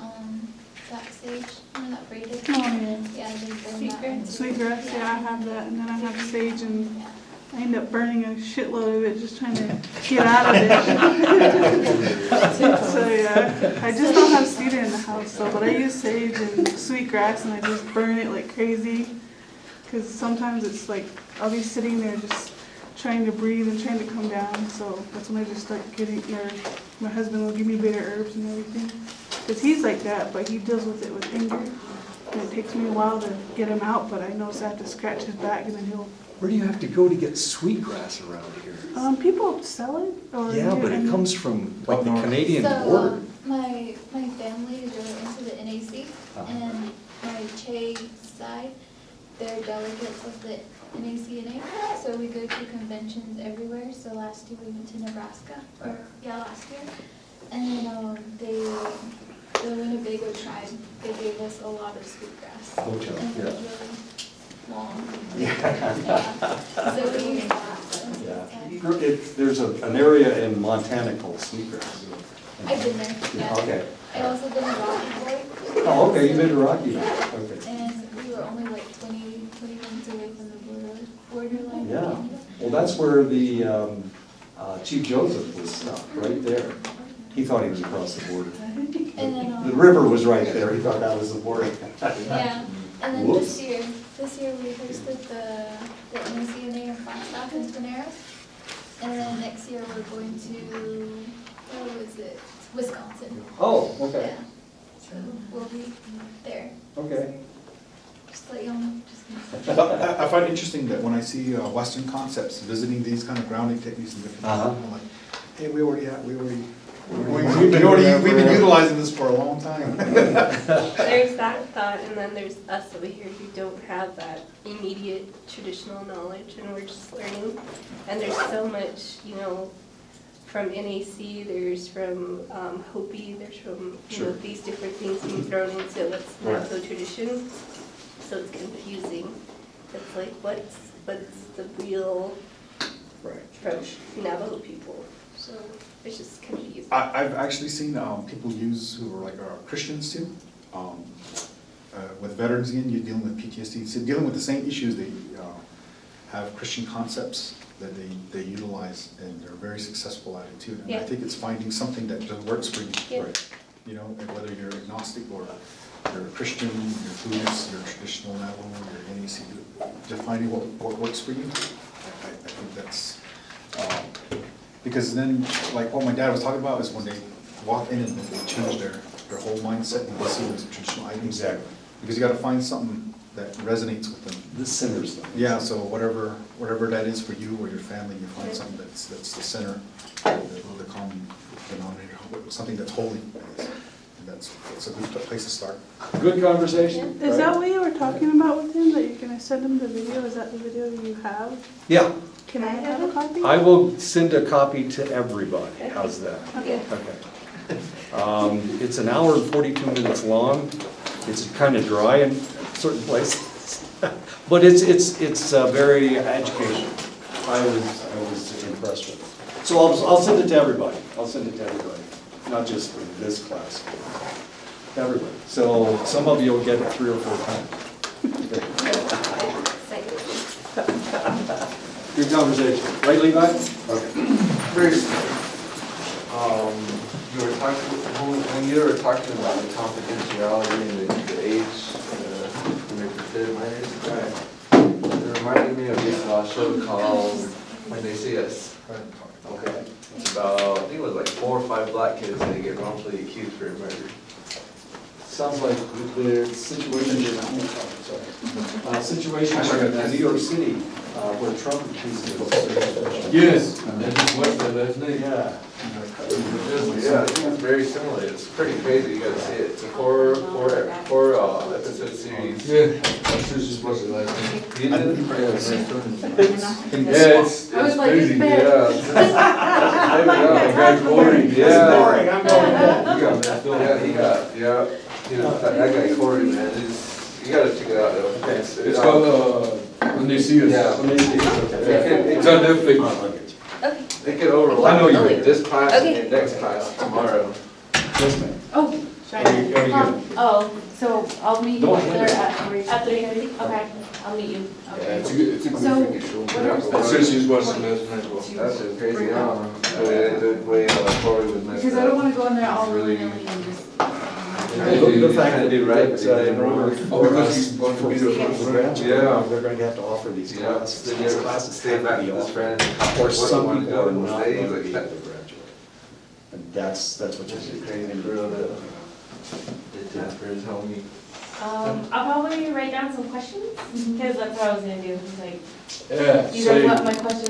[SPEAKER 9] sage, that braided.
[SPEAKER 8] Oh, yeah.
[SPEAKER 9] Yeah, they burn that.
[SPEAKER 8] Sweetgrass, yeah, I have that, and then I have sage, and I end up burning a shitload of it, just trying to get out of it. So, yeah, I just don't have cedar in the house, so, but I use sage and sweetgrass, and I just burn it like crazy. Because sometimes it's like, I'll be sitting there just trying to breathe and trying to come down, so that's when I just start getting, or my husband will give me bitter herbs and everything. Because he's like that, but he deals with it with anger. And it takes me a while to get him out, but I notice I have to scratch his back, and then he'll.
[SPEAKER 1] Where do you have to go to get sweetgrass around here?
[SPEAKER 8] People sell it, or.
[SPEAKER 1] Yeah, but it comes from like the
[SPEAKER 5] Up north.
[SPEAKER 1] Canadian
[SPEAKER 9] So,
[SPEAKER 1] border.
[SPEAKER 9] my family is really into the NAC, and my Che side, they're delegates of the NACNA, so we go to conventions everywhere. So last year we went to Nebraska, last year. And then the Winnebago tribe, they gave us a lot of sweetgrass.
[SPEAKER 1] Oh, yeah.
[SPEAKER 9] And it was really long. Yeah. So we used that.
[SPEAKER 1] Yeah. There's an area in Montana called Sweetgrass.
[SPEAKER 9] I've been there, yeah.
[SPEAKER 1] Okay.
[SPEAKER 9] I also been to Rocky Point.
[SPEAKER 1] Oh, okay, you've been to Rocky.
[SPEAKER 9] Yeah.
[SPEAKER 1] Okay.
[SPEAKER 9] And we were only like 20 minutes away from the borderline.
[SPEAKER 1] Yeah.
[SPEAKER 9] of Canada.
[SPEAKER 1] Well, that's where the Chief Joseph was stopped, right there. He thought he was across the border.
[SPEAKER 9] And then,
[SPEAKER 1] The river was right there, he thought that was the border.
[SPEAKER 9] yeah, and then
[SPEAKER 1] Whoops.
[SPEAKER 9] this year we hosted the NACNA in Flagstaff and Teneros. And then next year we're going to, where was it? Wisconsin.
[SPEAKER 1] Oh, okay,
[SPEAKER 9] Yeah. So we'll be there.
[SPEAKER 1] okay.
[SPEAKER 9] Just let y'all know. Just kidding.
[SPEAKER 5] I find it interesting that when I see Western concepts visiting these kind of grounding techniques and different,
[SPEAKER 1] Uh-huh.
[SPEAKER 5] I'm like, hey, we've
[SPEAKER 1] forever.
[SPEAKER 5] been utilizing this for a long time.
[SPEAKER 11] There's that thought, and then there's us over here who don't have that immediate traditional knowledge, and we're just learning. And there's so much, from NAC, there's from Hopi, there's from,
[SPEAKER 1] Sure.
[SPEAKER 11] these different things being thrown into what's not so tradition. So it's confusing. It's like, what's the real
[SPEAKER 1] Right.
[SPEAKER 11] from Navajo people? So it's just confusing.
[SPEAKER 5] I've actually seen people use who are like Christians too. With veterans again, you're dealing with PTSD, so dealing with the same issues. They have Christian concepts that they utilize, and they're very successful at it too. And I
[SPEAKER 11] Yeah.
[SPEAKER 5] think it's finding something that works for you.
[SPEAKER 11] Yeah.
[SPEAKER 1] Right.
[SPEAKER 5] And whether you're agnostic or you're Christian, you're Buddhist, you're traditional Navajo, you're NAC, just finding what works for you. I think that's, because then, like what my dad was talking about is when they walk in and they change their whole mindset and they see those traditional items.
[SPEAKER 1] Exactly.
[SPEAKER 5] Because you gotta find something that resonates with them.
[SPEAKER 1] The sinner's thing.
[SPEAKER 5] Yeah, so whatever that is for you or your family, you find something that's the center, the common denominator, something that's holy, I guess. And that's a good place to start.
[SPEAKER 1] Good conversation.
[SPEAKER 8] Is that what you were talking about with him, that you're gonna send him the video? Is that the video you have?
[SPEAKER 1] Yeah,
[SPEAKER 8] Can I have a copy?
[SPEAKER 1] I will send a copy to everybody. How's that?
[SPEAKER 8] Okay.
[SPEAKER 1] Okay. It's an hour and 42 minutes long. It's kind of dry in certain places, but it's very educational. I was impressed with it. So I'll send it to everybody. I'll send it to everybody, not just for this class. Everybody. So some of you will get it 3 or 4 times. Good conversation. Right, Levi? Okay.
[SPEAKER 3] Very simple. You were talking, when you were talking about the confidentiality and the age, when they consider minors, it reminded me of this show called When They See Us.
[SPEAKER 1] Okay.
[SPEAKER 3] It's about, I think it was like 4 or 5 black kids that get wrongfully accused for murder.
[SPEAKER 1] Sounds like the situation, situation in New York City, where Trump accused of.
[SPEAKER 10] Yes, that is what the last name.
[SPEAKER 1] Yeah.
[SPEAKER 3] Yeah, I think it's very similar. It's pretty crazy. You gotta see it. It's a four episode series.
[SPEAKER 10] Yeah, that's just what the last name.
[SPEAKER 3] You did?
[SPEAKER 10] Yeah, it's
[SPEAKER 6] I was like, it's
[SPEAKER 10] crazy.
[SPEAKER 6] bad.
[SPEAKER 3] Yeah.
[SPEAKER 10] That guy Corey.
[SPEAKER 3] Yeah.
[SPEAKER 1] Boring, I'm going home.
[SPEAKER 10] He got messed up.
[SPEAKER 3] Yeah, he know, that guy Corey, man, you gotta check it out though.
[SPEAKER 1] Okay.
[SPEAKER 10] It's called, When They See Us.
[SPEAKER 3] Yeah.
[SPEAKER 1] Okay.
[SPEAKER 10] It's on Netflix.
[SPEAKER 11] Okay.
[SPEAKER 3] It could overlap.
[SPEAKER 10] I know you
[SPEAKER 11] will.
[SPEAKER 3] This class
[SPEAKER 11] Okay.
[SPEAKER 3] and next class tomorrow.
[SPEAKER 1] Yes, ma'am.
[SPEAKER 6] Oh,
[SPEAKER 1] Are you good?
[SPEAKER 7] Oh,
[SPEAKER 6] so I'll meet you
[SPEAKER 1] Don't
[SPEAKER 6] up there
[SPEAKER 1] hinder.
[SPEAKER 6] at 3.
[SPEAKER 7] at 3:30, okay, I'll meet you.
[SPEAKER 10] Yeah, it's a good
[SPEAKER 6] So,
[SPEAKER 10] freaking show.
[SPEAKER 6] what are-
[SPEAKER 10] That's just she's watching last night. Well.
[SPEAKER 3] That's just crazy, huh? The way Corey was messed
[SPEAKER 6] Because I don't
[SPEAKER 3] up.
[SPEAKER 6] wanna go in there all
[SPEAKER 3] It's really-
[SPEAKER 6] willy-nilly and just.
[SPEAKER 1] The fact that
[SPEAKER 3] did right,
[SPEAKER 1] in order
[SPEAKER 10] Oh,
[SPEAKER 1] for
[SPEAKER 10] because
[SPEAKER 1] us,
[SPEAKER 10] he's going to be the
[SPEAKER 1] for
[SPEAKER 10] first
[SPEAKER 1] grants,
[SPEAKER 3] Yeah.
[SPEAKER 1] they're going to have to offer these
[SPEAKER 3] Yeah,
[SPEAKER 1] classes.
[SPEAKER 3] then
[SPEAKER 1] These
[SPEAKER 3] you
[SPEAKER 1] classes
[SPEAKER 3] stay
[SPEAKER 1] have
[SPEAKER 3] back
[SPEAKER 1] to be
[SPEAKER 3] with his
[SPEAKER 1] offered.
[SPEAKER 3] friend.
[SPEAKER 1] Or some
[SPEAKER 3] want to
[SPEAKER 1] people
[SPEAKER 3] go
[SPEAKER 1] are
[SPEAKER 3] and
[SPEAKER 1] not
[SPEAKER 3] stay,
[SPEAKER 1] going to
[SPEAKER 3] like
[SPEAKER 1] be
[SPEAKER 3] that.
[SPEAKER 1] able to graduate. And that's what you're
[SPEAKER 3] Just
[SPEAKER 1] saying.
[SPEAKER 3] crazy, bro. That's for his homie.
[SPEAKER 7] I'll probably write down some questions, because that's what I was gonna do, like,
[SPEAKER 10] Yeah,
[SPEAKER 7] either
[SPEAKER 10] say,
[SPEAKER 7] what my questions